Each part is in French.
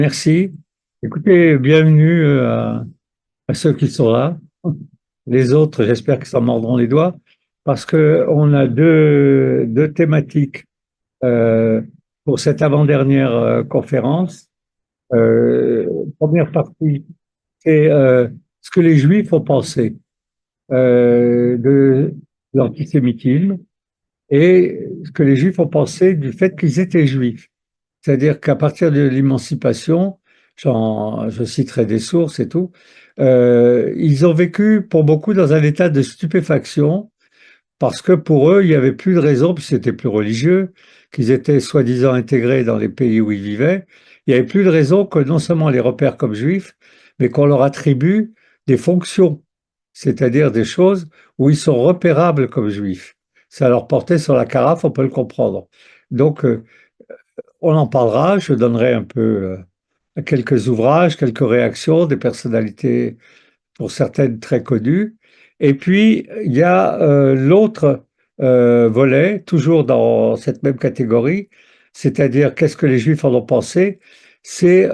Merci. Écoutez, bienvenue à ceux qui sont là. Les autres, j'espère qu'ils s'en mordront les doigts, parce que on a deux thématiques euh, pour cette avant-dernière conférence. Euh, Première partie, c'est ce que les Juifs ont pensé de l'antisémitisme et ce que les Juifs ont pensé du fait qu'ils étaient Juifs. C'est-à-dire qu'à partir de l'émancipation, je citerai des sources et tout, ils ont vécu pour beaucoup dans un état de stupéfaction parce que pour eux, il n'y avait plus de raison, puis c'était plus religieux, qu'ils étaient soi-disant intégrés dans les pays où ils vivaient. Il n'y avait plus de raison que non seulement on les repère comme juifs, mais qu'on leur attribue des fonctions, c'est-à-dire des choses où ils sont repérables comme juifs. Ça leur portait sur la carafe, on peut le comprendre. Donc, on en parlera, je donnerai un peu quelques ouvrages, quelques réactions des personnalités, pour certaines très connues. Et puis, il y a l'autre volet, toujours dans cette même catégorie, c'est-à-dire qu'est-ce que les Juifs en ont pensé, c'est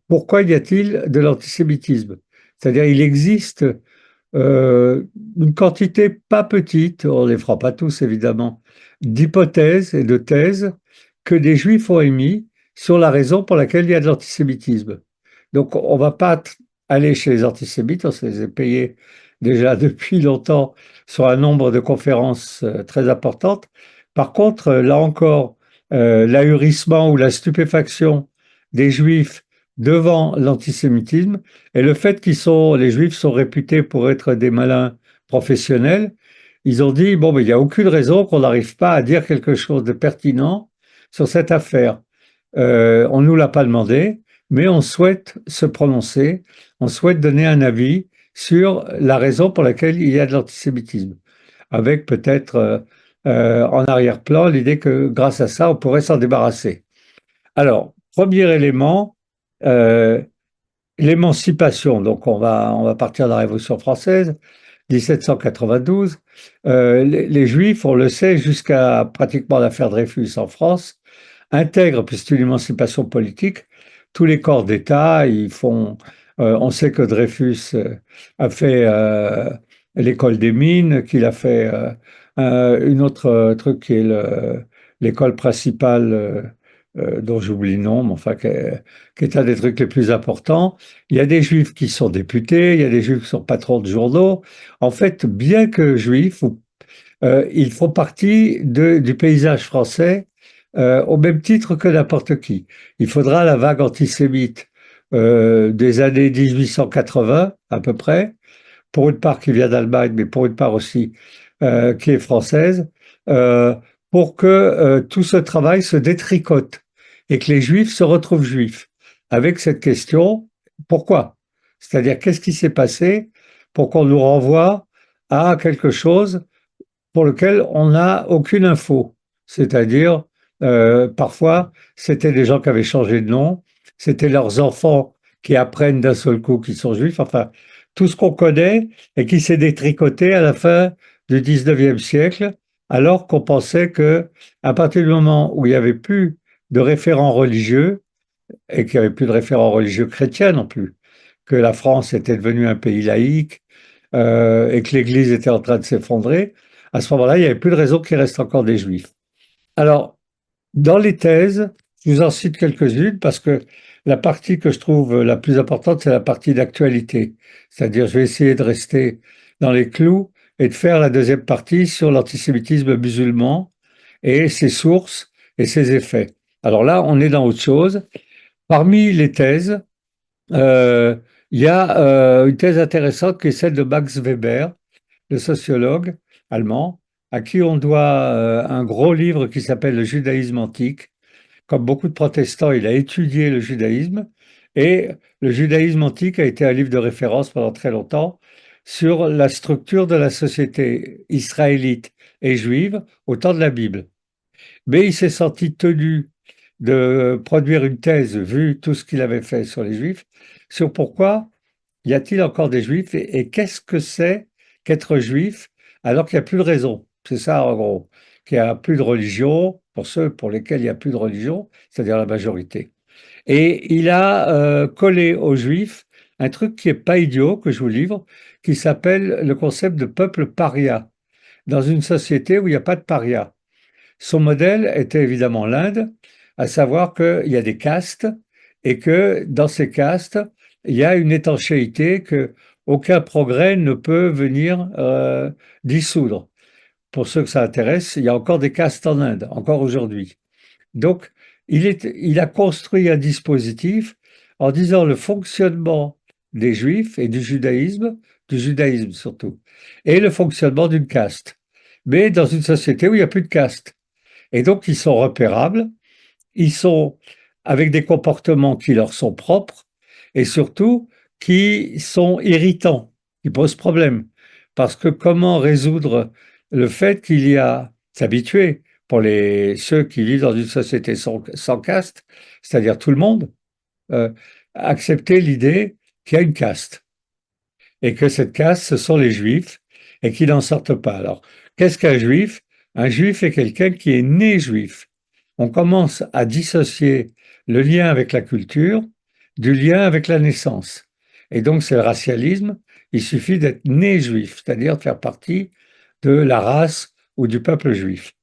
pourquoi y a-t-il de l'antisémitisme? C'est-à-dire, il existe euh, une quantité pas petite, on ne les fera pas tous évidemment, d'hypothèses et de thèses que des juifs ont émis sur la raison pour laquelle il y a de l'antisémitisme. Donc on ne va pas aller chez les antisémites, on se les a payés déjà depuis longtemps sur un nombre de conférences très importantes. Par contre, là encore, l'ahurissement ou la stupéfaction des juifs devant l'antisémitisme et le fait les Juifs sont réputés pour être des malins professionnels, ils ont dit, bon, mais il n'y a aucune raison qu'on n'arrive pas à dire quelque chose de pertinent sur cette affaire. On ne nous l'a pas demandé, mais on souhaite se prononcer, on souhaite donner un avis sur la raison pour laquelle il y a de l'antisémitisme, avec peut-être en arrière-plan l'idée que grâce à ça, on pourrait s'en débarrasser. Alors, premier élément, euh, l'émancipation, donc on va partir de la Révolution française, 1792. Les Juifs, on le sait, jusqu'à pratiquement l'affaire Dreyfus en France, intègrent, puisque c'est une émancipation politique, tous les corps d'État. On sait que Dreyfus a fait l'école des mines, qu'il a fait une autre truc qui est l'école principale, dont j'oublie le nom, mais enfin, qui est un des trucs les plus importants. Il y a des juifs qui sont députés, il y a des juifs qui sont patrons de journaux. En fait, bien que juifs, ils font partie du paysage français au même titre que n'importe qui. Il faudra la vague antisémite des années 1880 à peu près, pour une part qui vient d'Allemagne, mais pour une part aussi qui est française, euh, pour que tout ce travail se détricote et que les juifs se retrouvent juifs. Avec cette question, pourquoi? C'est-à-dire, qu'est-ce qui s'est passé pour qu'on nous renvoie à quelque chose pour lequel on n'a aucune info? C'est-à-dire, parfois, c'était des gens qui avaient changé de nom, c'était leurs enfants qui apprennent d'un seul coup qu'ils sont juifs, enfin, tout ce qu'on connaît et qui s'est détricoté à la fin du 19e siècle, alors qu'on pensait que à partir du moment où il n'y avait plus de référents religieux, et qu'il n'y avait plus de référents religieux chrétiens non plus, que la France était devenue un pays laïque et que l'Église était en train de s'effondrer, à ce moment-là, il n'y avait plus de raison qu'il reste encore des juifs. Alors, dans les thèses, je vous en cite quelques-unes parce que la partie que je trouve la plus importante, c'est la partie d'actualité. C'est-à-dire, je vais essayer de rester dans les clous et de faire la deuxième partie sur l'antisémitisme musulman et ses sources et ses effets. Alors là, on est dans autre chose. Parmi les thèses, euh, il y a une thèse intéressante qui est celle de Max Weber, le sociologue allemand, à qui on doit un gros livre qui s'appelle Le judaïsme antique. Comme beaucoup de protestants, il a étudié le judaïsme et le judaïsme antique a été un livre de référence pendant très longtemps sur la structure de la société israélite et juive au temps de la Bible. Mais il s'est senti tenu de produire une thèse, vu tout ce qu'il avait fait sur les Juifs, sur pourquoi y a-t-il encore des Juifs et qu'est-ce que c'est qu'être juif alors qu'il n'y a plus de raison. C'est ça, en gros, qu'il n'y a plus de religion, pour ceux pour lesquels il n'y a plus de religion, c'est-à-dire la majorité. Et il a collé aux Juifs un truc qui est pas idiot, que je vous livre, qui s'appelle le concept de peuple paria, dans une société où il n'y a pas de paria. Son modèle était évidemment l'Inde, à savoir qu'il y a des castes et que dans ces castes, il y a une étanchéité que aucun progrès ne peut venir dissoudre. Pour ceux que ça intéresse, il y a encore des castes en Inde, encore aujourd'hui. Donc, il a construit un dispositif en disant le fonctionnement des Juifs et du judaïsme surtout, et le fonctionnement d'une caste. Mais dans une société où il n'y a plus de caste. Et donc, ils sont repérables, ils sont avec des comportements qui leur sont propres et surtout qui sont irritants, qui posent problème. Parce que comment résoudre le fait qu'il y a, s'habituer pour ceux qui vivent dans une société sans caste, c'est-à-dire tout le monde, euh, accepter l'idée qu'il y a une caste et que cette caste, ce sont les juifs et qu'ils n'en sortent pas. Alors, qu'est-ce qu'un juif? Un juif est quelqu'un qui est né juif. On commence à dissocier le lien avec la culture du lien avec la naissance. Et donc, c'est le racialisme. Il suffit d'être né juif, c'est-à-dire de faire partie de la race ou du peuple juif.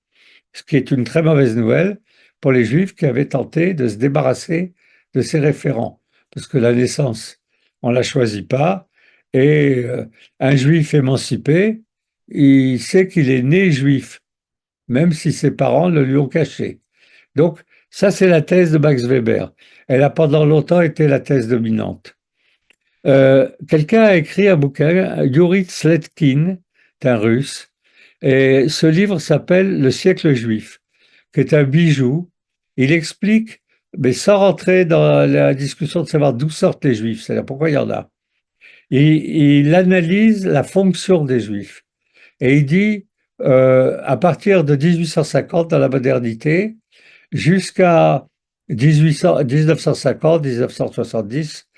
Ce qui est une très mauvaise nouvelle pour les juifs qui avaient tenté de se débarrasser de ces référents. Parce que la naissance, on ne la choisit pas. Et un juif émancipé, il sait qu'il est né juif, même si ses parents le lui ont caché. Donc, ça, c'est la thèse de Max Weber. Elle a pendant longtemps été la thèse dominante. Quelqu'un a écrit un bouquin, Yuri Sletkin, c'est un russe, et ce livre s'appelle Le siècle juif, qui est un bijou. Il explique, mais sans rentrer dans la discussion de savoir d'où sortent les juifs, c'est-à-dire pourquoi il y en a. Il analyse la fonction des juifs. Et il dit, à partir de 1850, dans la modernité, jusqu'à 1950, 1970,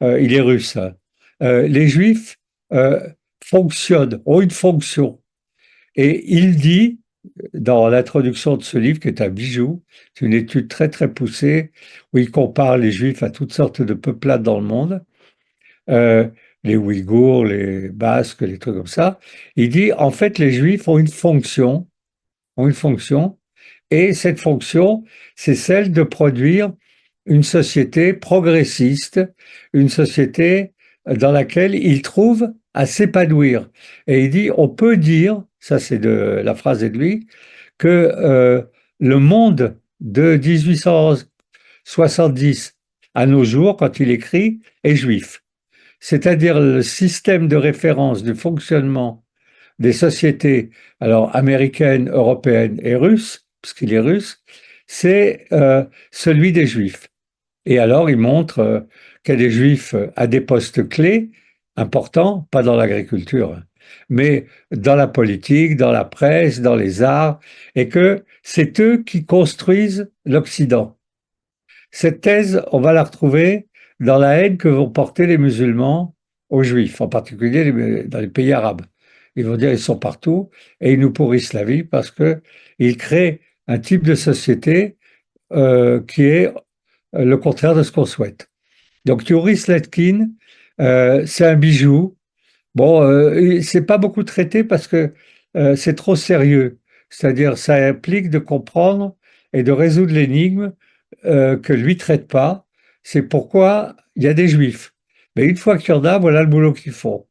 il est russe, hein. Les juifs euh, fonctionnent, ont une fonction. Et il dit, dans l'introduction de ce livre, qui est un bijou, c'est une étude très très poussée, où il compare les juifs à toutes sortes de peuplades dans le monde, euh, les Ouïghours, les Basques, les trucs comme ça. Il dit, en fait, les juifs ont une fonction, et cette fonction, c'est celle de produire une société progressiste, une société dans laquelle ils trouvent à s'épanouir. Et il dit, on peut dire, ça c'est de la phrase est de lui, que le monde de 1870 à nos jours, quand il écrit, est juif. C'est-à-dire le système de référence du fonctionnement des sociétés, alors américaines, européennes et russes, puisqu'il est russe, c'est celui des juifs. Et alors, il montre qu'il y a des juifs à des postes clés, importants, pas dans l'agriculture, hein, mais dans la politique, dans la presse, dans les arts, et que c'est eux qui construisent l'Occident. Cette thèse, on va la retrouver dans la haine que vont porter les musulmans aux juifs, en particulier dans les pays arabes. Ils vont dire ils sont partout et ils nous pourrissent la vie parce qu'ils créent un type de société qui est le contraire de ce qu'on souhaite. Donc Yuri Sletkin, c'est un bijou. Bon, c'est pas beaucoup traité parce que c'est trop sérieux. C'est-à-dire, ça implique de comprendre et de résoudre l'énigme que lui traite pas. C'est pourquoi il y a des juifs. Mais une fois qu'il y en a, voilà le boulot qu'ils font.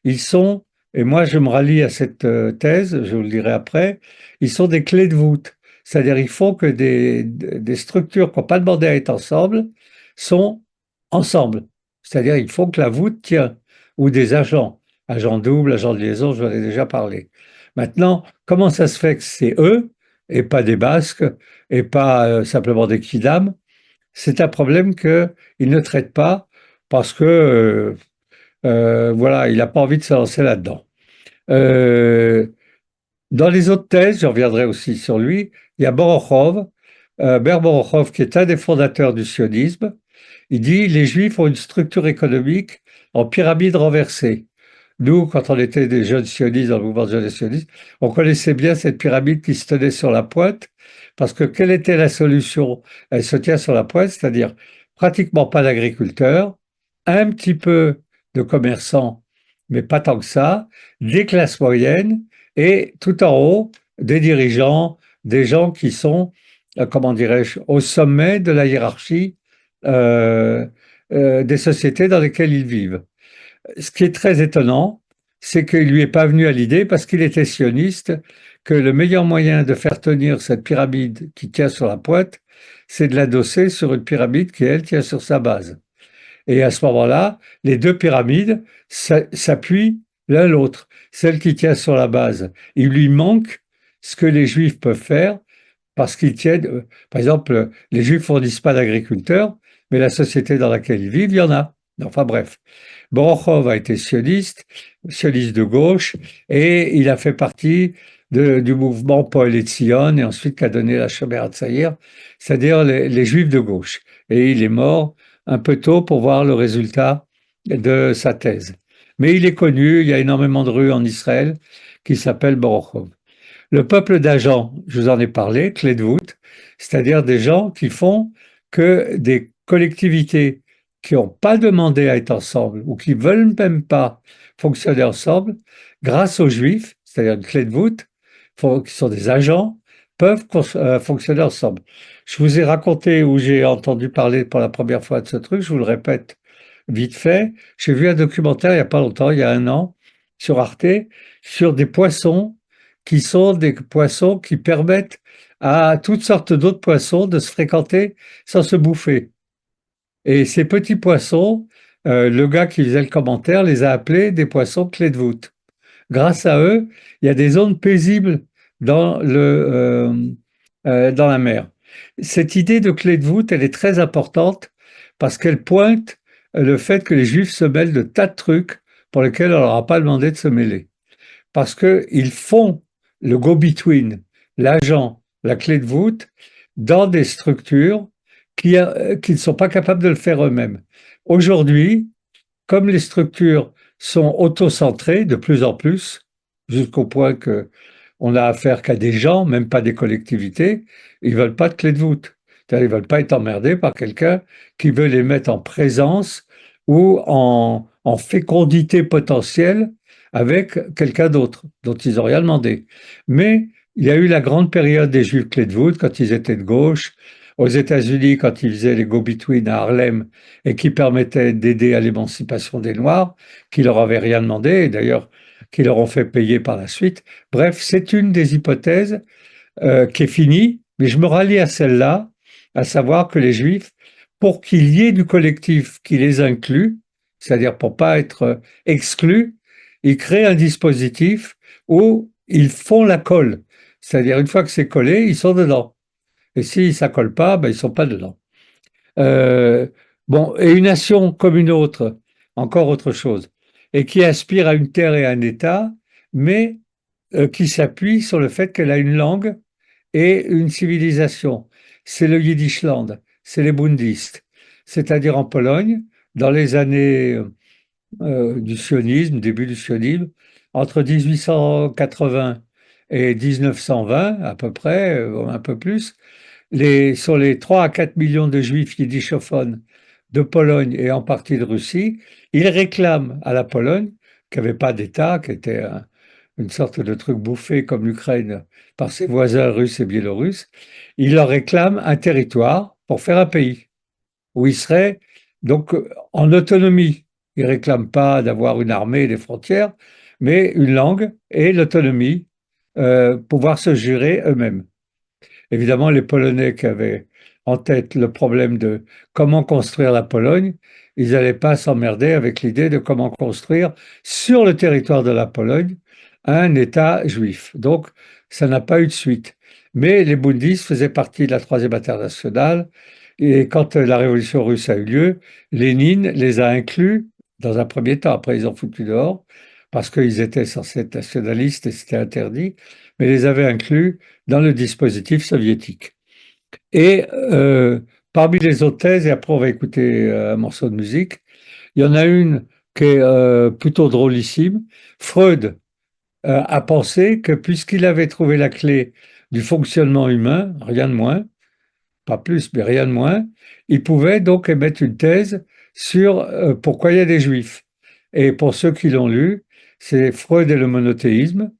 Ils sont, et moi je me rallie à cette thèse, je vous le dirai après, ils sont des clés de voûte. C'est-à-dire, il faut que des structures qui n'ont pas demandé à être ensemble sont ensemble. C'est-à-dire, il faut que la voûte tient, ou des agents, agents doubles, agents de liaison, je vous en ai déjà parlé. Maintenant, comment ça se fait que c'est eux, et pas des Basques, et pas simplement des Kidam? C'est un problème qu'il ne traite pas parce que, voilà, il n'a pas envie de se lancer là-dedans. Euh, Dans les autres thèses, je reviendrai aussi sur lui, il y a Borochov, Ber Borochov, qui est un des fondateurs du sionisme. Il dit les Juifs ont une structure économique en pyramide renversée. Nous, quand on était des jeunes sionistes dans le mouvement de jeunes sionistes, on connaissait bien cette pyramide qui se tenait sur la pointe parce que quelle était la solution? Elle se tient sur la pointe, c'est-à-dire pratiquement pas d'agriculteurs, un petit peu de commerçants, mais pas tant que ça, des classes moyennes et tout en haut, des dirigeants, des gens qui sont, comment dirais-je, au sommet de la hiérarchie euh, des sociétés dans lesquelles ils vivent. Ce qui est très étonnant, c'est qu'il lui est pas venu à l'idée, parce qu'il était sioniste, que le meilleur moyen de faire tenir cette pyramide qui tient sur la pointe, c'est de l'adosser sur une pyramide qui, elle, tient sur sa base. Et à ce moment-là, les deux pyramides s'appuient l'un l'autre. Celle qui tient sur la base, il lui manque ce que les Juifs peuvent faire, parce qu'ils tiennent, par exemple, les Juifs fournissent pas d'agriculteurs, mais la société dans laquelle ils vivent, il y en a. Enfin bref. Borochov a été sioniste, sioniste de gauche, et il a fait partie du mouvement Poel Etzion, et ensuite qui a donné la Shomer HaTzaïr, c'est-à-dire les Juifs de gauche. Et il est mort un peu tôt pour voir le résultat de sa thèse. Mais il est connu, il y a énormément de rues en Israël qui s'appellent Borochov. Le peuple d'agents, je vous en ai parlé, clé de voûte, c'est-à-dire des gens qui font que des collectivités qui n'ont pas demandé à être ensemble ou qui veulent même pas fonctionner ensemble, grâce aux Juifs, c'est-à-dire une clé de voûte, qui sont des agents, peuvent fonctionner ensemble. Je vous ai raconté où j'ai entendu parler pour la première fois de ce truc, je vous le répète vite fait. J'ai vu un documentaire il n'y a pas longtemps, il y a un an, sur Arte, sur des poissons qui sont des poissons qui permettent à toutes sortes d'autres poissons de se fréquenter sans se bouffer. Et ces petits poissons, le gars qui faisait le commentaire les a appelés des poissons clés de voûte. Grâce à eux, il y a des zones paisibles dans la mer. Cette idée de clé de voûte, elle est très importante parce qu'elle pointe le fait que les Juifs se mêlent de tas de trucs pour lesquels on leur a pas demandé de se mêler. Parce qu'ils font le go-between, l'agent, la clé de voûte, dans des structures qui ne sont pas capables de le faire eux-mêmes. Aujourd'hui, comme les structures sont auto-centrées de plus en plus, jusqu'au point que on a affaire qu'à des gens, même pas des collectivités, ils veulent pas de clé de voûte. C'est-à-dire, ils veulent pas être emmerdés par quelqu'un qui veut les mettre en présence ou en fécondité potentielle avec quelqu'un d'autre dont ils n'ont rien demandé. Mais il y a eu la grande période des Juifs clé de voûte quand ils étaient de gauche. Aux États-Unis, quand ils faisaient les go-between à Harlem et qui permettaient d'aider à l'émancipation des Noirs, qui leur avaient rien demandé, et d'ailleurs qui leur ont fait payer par la suite. Bref, c'est une des hypothèses qui est finie, mais je me rallie à celle-là, à savoir que les Juifs, pour qu'il y ait du collectif qui les inclut, c'est-à-dire pour pas être exclus, ils créent un dispositif où ils font la colle. C'est-à-dire une fois que c'est collé, ils sont dedans. Et si ça colle pas, ben ils sont pas dedans. Euh, bon, et une nation comme une autre, encore autre chose, et qui aspire à une terre et à un État, mais qui s'appuie sur le fait qu'elle a une langue et une civilisation. C'est le Yiddishland, c'est les bundistes. C'est-à-dire en Pologne, dans les années du sionisme, début du sionisme, entre 1880 et 1920 à peu près, un peu plus, sur les 3 à 4 millions de juifs yiddishophones de Pologne et en partie de Russie, ils réclament à la Pologne, qui n'avait pas d'État, qui était une sorte de truc bouffé comme l'Ukraine par ses voisins russes et biélorusses, ils leur réclament un territoire pour faire un pays où ils seraient donc en autonomie. Ils ne réclament pas d'avoir une armée et des frontières, mais une langue et l'autonomie, pouvoir se gérer eux-mêmes. Évidemment, les Polonais qui avaient en tête le problème de comment construire la Pologne, ils n'allaient pas s'emmerder avec l'idée de comment construire sur le territoire de la Pologne un État juif. Donc, ça n'a pas eu de suite. Mais les bundistes faisaient partie de la Troisième Internationale et quand la révolution russe a eu lieu, Lénine les a inclus dans un premier temps. Après, ils ont foutu dehors parce qu'ils étaient censés être nationalistes et c'était interdit, mais les avait inclus dans le dispositif soviétique. Et parmi les autres thèses, et après on va écouter un morceau de musique, il y en a une qui est plutôt drôlissime. Freud a pensé que puisqu'il avait trouvé la clé du fonctionnement humain, rien de moins, pas plus, mais rien de moins, il pouvait donc émettre une thèse sur pourquoi il y a des juifs. Et pour ceux qui l'ont lu, c'est Freud et le monothéisme.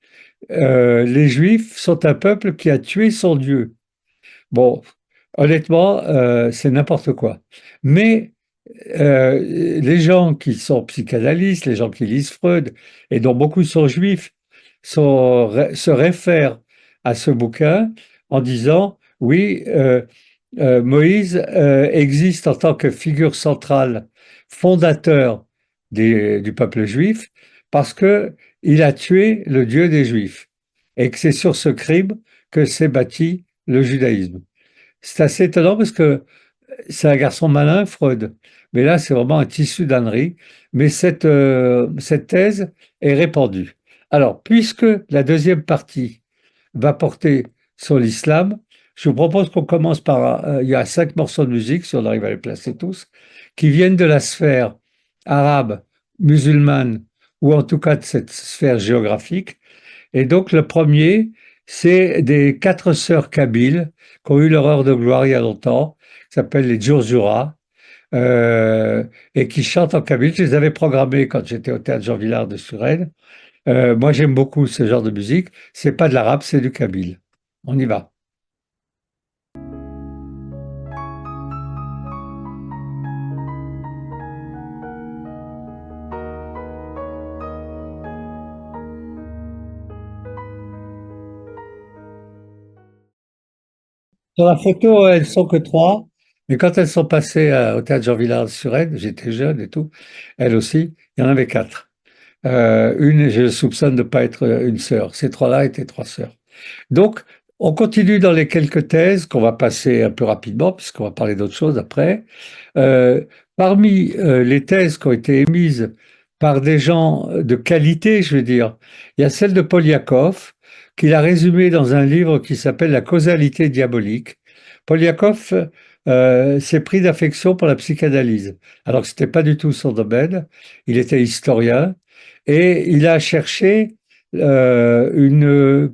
Les juifs sont un peuple qui a tué son Dieu. Bon, honnêtement, c'est n'importe quoi. Mais les gens qui sont psychanalystes, les gens qui lisent Freud, et dont beaucoup sont juifs, se réfèrent à ce bouquin en disant, oui, Moïse existe en tant que figure centrale, fondateur du peuple juif, parce que il a tué le Dieu des Juifs, et que c'est sur ce crime que s'est bâti le judaïsme. C'est assez étonnant parce que c'est un garçon malin, Freud. Mais là, c'est vraiment un tissu d'ânerie. Mais cette thèse est répandue. Alors, puisque la deuxième partie va porter sur l'islam, je vous propose qu'on commence par... il y a 5 morceaux de musique, si on arrive à les placer tous, qui viennent de la sphère arabe, musulmane, ou en tout cas de cette sphère géographique. Et donc, le premier, c'est des 4 sœurs kabyles qui ont eu leur heure de gloire il y a longtemps, qui s'appellent les Djurzura, euh, et qui chantent en kabyle. Je les avais programmés quand j'étais au théâtre Jean Villard de Suresnes. Moi, j'aime beaucoup ce genre de musique. C'est pas de l'arabe, c'est du kabyle. On y va. Sur la photo, elles sont que 3, mais quand elles sont passées au théâtre Jean Villard de Suresnes, j'étais jeune et tout, elles aussi, il y en avait 4. Une, je soupçonne de ne pas être une sœur. Ces 3-là étaient 3 sœurs. Donc, on continue dans les quelques thèses qu'on va passer un peu rapidement, puisqu'on va parler d'autres choses après. Euh, Parmi les thèses qui ont été émises par des gens de qualité, je veux dire, il y a celle de Polyakov, qu'il a résumée dans un livre qui s'appelle La causalité diabolique. Polyakov s'est pris d'affection pour la psychanalyse, alors que ce n'était pas du tout son domaine. Il était historien et il a cherché une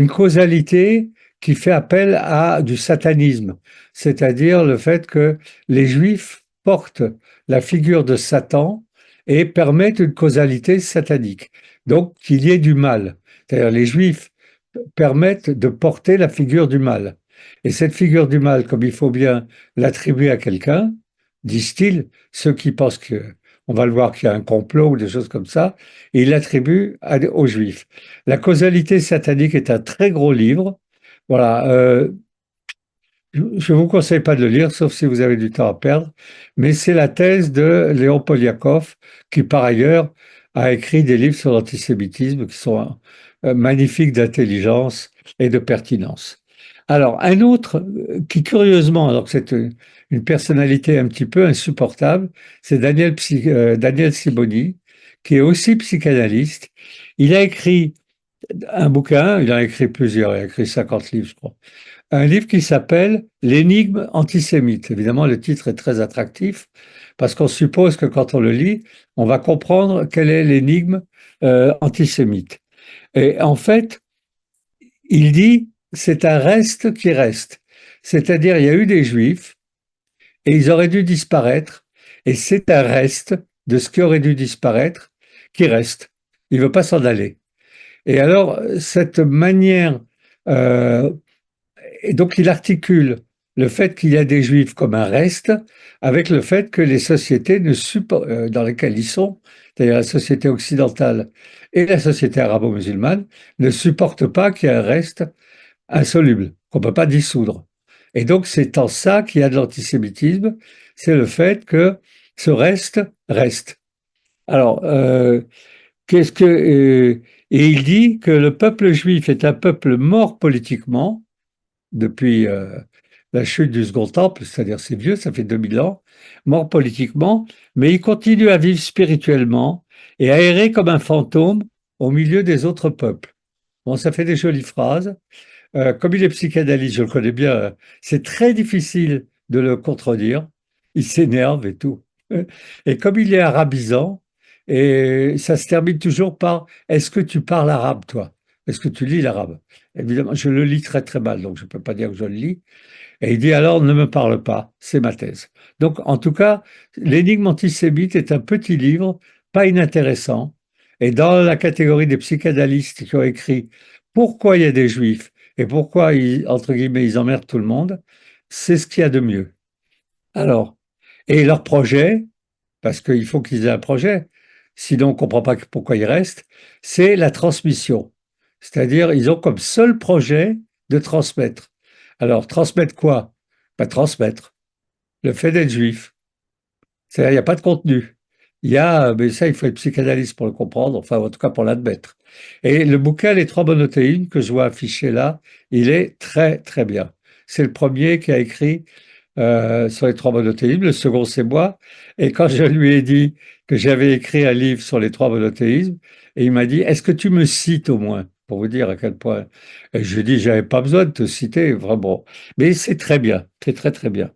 causalité qui fait appel à du satanisme, c'est-à-dire le fait que les Juifs portent la figure de Satan et permettent une causalité satanique. Donc, qu'il y ait du mal. C'est-à-dire, les Juifs permettent de porter la figure du mal. Et cette figure du mal, comme il faut bien l'attribuer à quelqu'un, disent-ils, ceux qui pensent que, on va le voir qu'il y a un complot ou des choses comme ça, et ils l'attribuent aux Juifs. La causalité satanique est un très gros livre. Voilà, je ne vous conseille pas de le lire, sauf si vous avez du temps à perdre, mais c'est la thèse de Léon Poliakov, qui par ailleurs a écrit des livres sur l'antisémitisme qui sont magnifiques d'intelligence et de pertinence. Alors, un autre qui curieusement, alors que c'est une personnalité un petit peu insupportable, c'est Daniel Siboni, qui est aussi psychanalyste. Il a écrit un bouquin, il en a écrit plusieurs, il a écrit 50 livres, je crois, un livre qui s'appelle L'énigme antisémite. Évidemment, le titre est très attractif parce qu'on suppose que quand on le lit, on va comprendre quelle est l'énigme antisémite. Et en fait, il dit c'est un reste qui reste. C'est-à-dire, il y a eu des juifs et ils auraient dû disparaître, et c'est un reste de ce qui aurait dû disparaître qui reste. Il ne veut pas s'en aller. Et alors, cette manière euh, et donc il articule le fait qu'il y a des juifs comme un reste avec le fait que les sociétés dans lesquelles ils sont, c'est-à-dire la société occidentale et la société arabo-musulmane, ne supportent pas qu'il y ait un reste insoluble, qu'on ne peut pas dissoudre. Et donc c'est en ça qu'il y a de l'antisémitisme, c'est le fait que ce reste reste. Alors, qu'est-ce que... et il dit que le peuple juif est un peuple mort politiquement, depuis la chute du Second Temple, c'est-à-dire c'est vieux, ça fait 2000 ans, mort politiquement, mais il continue à vivre spirituellement et à errer comme un fantôme au milieu des autres peuples. Bon, ça fait des jolies phrases. Comme il est psychanalyste, je le connais bien, c'est très difficile de le contredire. Il s'énerve et tout. Et comme il est arabisant, et ça se termine toujours par est-ce que tu parles arabe, toi? est-ce que tu lis l'arabe? Évidemment, je le lis très très mal, donc je ne peux pas dire que je le lis. Et il dit alors ne me parle pas, c'est ma thèse. Donc en tout cas, l'énigme antisémite est un petit livre, pas inintéressant. Et dans la catégorie des psychanalystes qui ont écrit pourquoi il y a des juifs et pourquoi ils, entre guillemets, ils emmerdent tout le monde, c'est ce qu'il y a de mieux. Alors, et leur projet, parce qu'il faut qu'ils aient un projet, sinon on ne comprend pas pourquoi ils restent, c'est la transmission. C'est-à-dire, ils ont comme seul projet de transmettre. Alors, transmettre quoi? Pas transmettre le fait d'être juif. C'est-à-dire, il n'y a pas de contenu. Il y a, mais ça, il faut être psychanalyste pour le comprendre, enfin, en tout cas pour l'admettre. Et le bouquin Les trois monothéismes que je vois affiché là, il est très, très bien. C'est le premier qui a écrit sur les trois monothéismes. Le second, c'est moi. Et quand je lui ai dit que j'avais écrit un livre sur les trois monothéismes, et il m'a dit, est-ce que tu me cites au moins? Pour vous dire à quel point. Et je lui ai dit, j'avais pas besoin de te citer, vraiment. Mais c'est très bien. C'est très, très bien.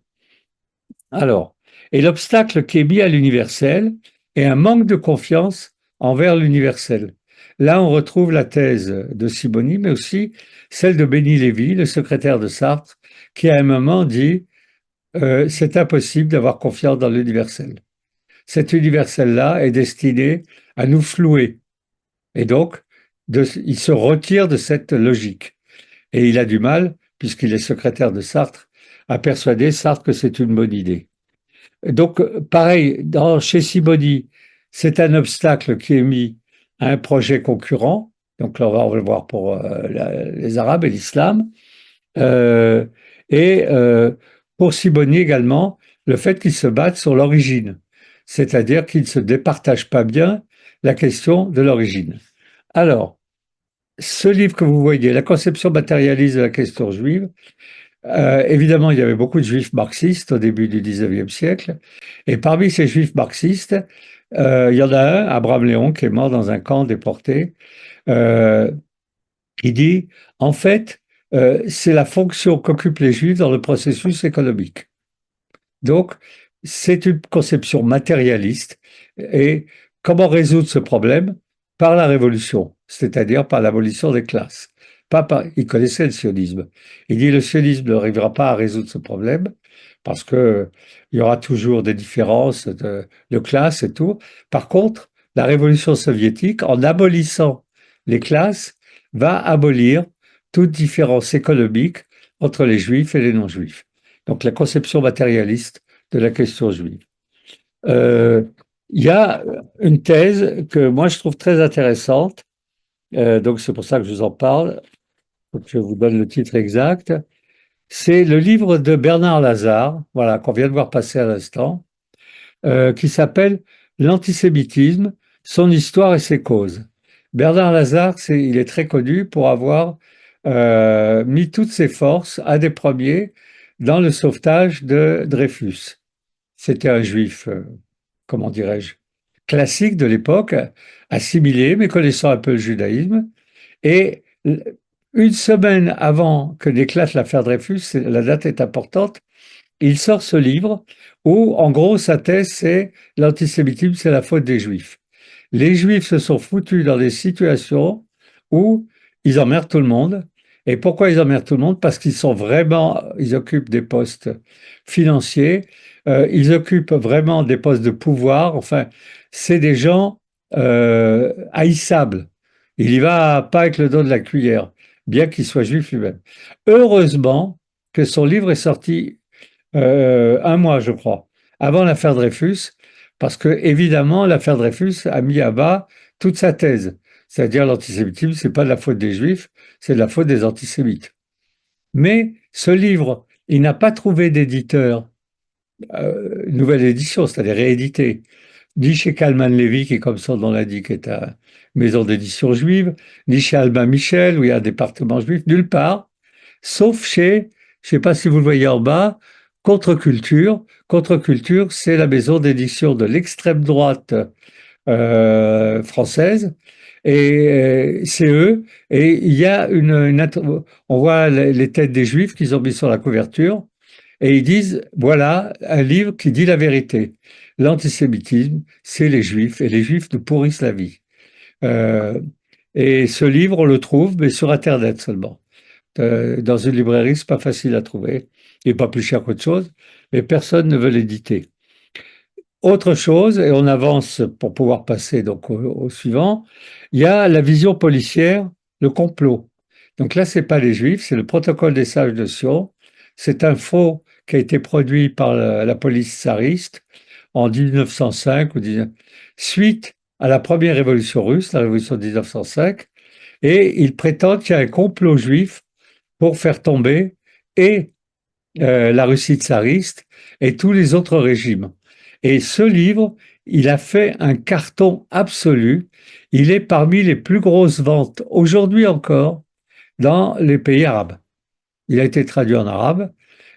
Alors, et l'obstacle qui est mis à l'universel est un manque de confiance envers l'universel. Là, on retrouve la thèse de Sibony, mais aussi celle de Béni Lévy, le secrétaire de Sartre, qui à un moment dit c'est impossible d'avoir confiance dans l'universel. Cet universel-là est destiné à nous flouer. Et donc, il se retire de cette logique. Et il a du mal, puisqu'il est secrétaire de Sartre, à persuader Sartre que c'est une bonne idée. Donc, pareil, chez Sibony, c'est un obstacle qui est mis à un projet concurrent. Donc là, on va le voir pour les Arabes et l'islam. Euh, et pour Sibony également, le fait qu'ils se battent sur l'origine, c'est-à-dire qu'ils ne se départagent pas bien la question de l'origine. Alors, ce livre que vous voyez, La conception matérialiste de la question juive, évidemment, il y avait beaucoup de juifs marxistes au début du 19e siècle, et parmi ces juifs marxistes, il y en a un, Abraham Léon, qui est mort dans un camp déporté, euh, il dit, en fait, c'est la fonction qu'occupent les Juifs dans le processus économique. Donc, c'est une conception matérialiste. Et comment résoudre ce problème? Par la révolution, c'est-à-dire par l'abolition des classes. Il connaissait le sionisme. Il dit le sionisme n'arrivera pas à résoudre ce problème parce que il y aura toujours des différences de classes et tout. Par contre, la révolution soviétique, en abolissant les classes, va abolir toute différence économique entre les juifs et les non-juifs. Donc la conception matérialiste de la question juive. Euh, il y a une thèse que moi je trouve très intéressante, donc c'est pour ça que je vous en parle, faut que je vous donne le titre exact. C'est le livre de Bernard Lazare, voilà, qu'on vient de voir passer à l'instant, qui s'appelle L'antisémitisme, son histoire et ses causes. Bernard Lazare, il est très connu pour avoir mis toutes ses forces, un des premiers, dans le sauvetage de Dreyfus. C'était un juif, comment dirais-je, classique de l'époque, assimilé, mais connaissant un peu le judaïsme. Et une semaine avant que n'éclate l'affaire Dreyfus, la date est importante, il sort ce livre où, en gros, sa thèse, c'est l'antisémitisme, c'est la faute des juifs. Les juifs se sont foutus dans des situations où ils emmerdent tout le monde. Et pourquoi ils emmerdent tout le monde? Parce qu'ils sont vraiment, ils occupent des postes financiers, ils occupent vraiment des postes de pouvoir. Enfin, c'est des gens haïssables. Il y va pas avec le dos de la cuillère, bien qu'il soit juif lui-même. Heureusement que son livre est sorti un mois, je crois, avant l'affaire Dreyfus, parce que évidemment l'affaire Dreyfus a mis à bas toute sa thèse, c'est-à-dire l'antisémitisme, c'est pas de la faute des Juifs, c'est de la faute des antisémites. Mais ce livre, il n'a pas trouvé d'éditeur, nouvelle édition, c'est-à-dire réédité, ni chez Kalman Levy, qui, comme son nom l'indique, est une maison d'édition juive, ni chez Albin Michel, où il y a un département juif, nulle part, sauf chez, je ne sais pas si vous le voyez en bas, Contre-Culture. Contre-Culture, c'est la maison d'édition de l'extrême droite française. Et c'est eux. Et il y a on voit les têtes des juifs qu'ils ont mis sur la couverture. Et ils disent, voilà un livre qui dit la vérité. L'antisémitisme, c'est les juifs. Et les juifs nous pourrissent la vie. Euh, Et ce livre, on le trouve, mais sur Internet seulement. Dans une librairie, c'est pas facile à trouver. Il n'est pas plus cher qu'autre chose, mais personne ne veut l'éditer. Autre chose, et on avance pour pouvoir passer donc au suivant, il y a la vision policière, le complot. Donc là, c'est pas les Juifs, c'est le protocole des sages de Sion. C'est un faux qui a été produit par la police tsariste en 1905 ou 19 suite à la première révolution russe, la révolution de 1905, et il prétend qu'il y a un complot juif pour faire tomber et la Russie tsariste et tous les autres régimes. Et ce livre, il a fait un carton absolu. Il est parmi les plus grosses ventes aujourd'hui encore dans les pays arabes. Il a été traduit en arabe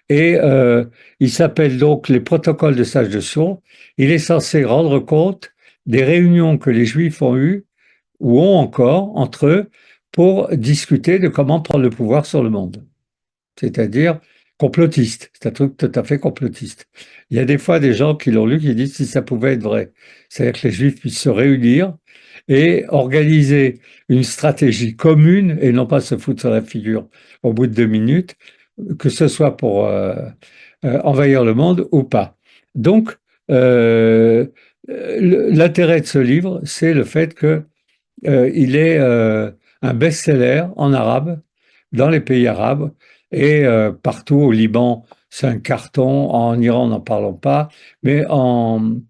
et il s'appelle donc les protocoles de Sage de Sion. Il est censé rendre compte des réunions que les Juifs ont eues ou ont encore entre eux pour discuter de comment prendre le pouvoir sur le monde, c'est-à-dire complotiste. C'est un truc tout à fait complotiste. Il y a des fois des gens qui l'ont lu qui disent si ça pouvait être vrai. C'est-à-dire que les Juifs puissent se réunir et organiser une stratégie commune et non pas se foutre sur la figure au bout de 2 minutes, que ce soit pour envahir le monde ou pas. Donc, euh, l'intérêt de ce livre, c'est le fait que il est un best-seller en arabe, dans les pays arabes, et partout au Liban, c'est un carton, en Iran, n'en parlons pas, mais en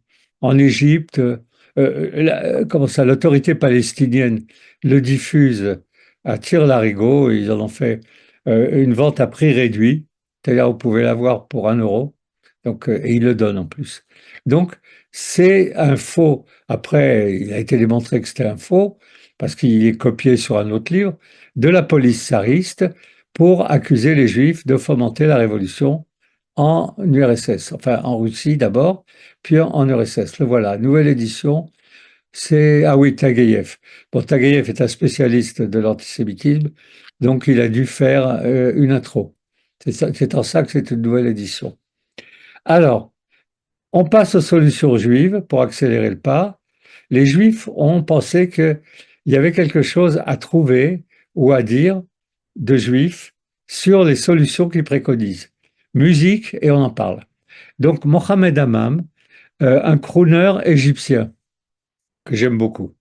Égypte, comment ça, l'autorité palestinienne le diffuse à tire-larigot, ils en ont fait une vente à prix réduit, c'est-à-dire vous pouvez l'avoir pour 1 euro, donc, et ils le donnent en plus. Donc, c'est un faux. Après, il a été démontré que c'était un faux, parce qu'il est copié sur un autre livre, de la police tsariste pour accuser les Juifs de fomenter la révolution en URSS, enfin en Russie d'abord, puis en URSS. Le voilà, nouvelle édition, c'est... Ah oui, Tagueyev. Bon, Tagueyev est un spécialiste de l'antisémitisme, donc il a dû faire une intro. C'est en ça que c'est une nouvelle édition. Alors, on passe aux solutions juives pour accélérer le pas. Les Juifs ont pensé qu'il y avait quelque chose à trouver ou à dire de Juifs sur les solutions qu'ils préconisent. Musique, et on en parle. Donc, Mohamed Hammam, un crooner égyptien que j'aime beaucoup.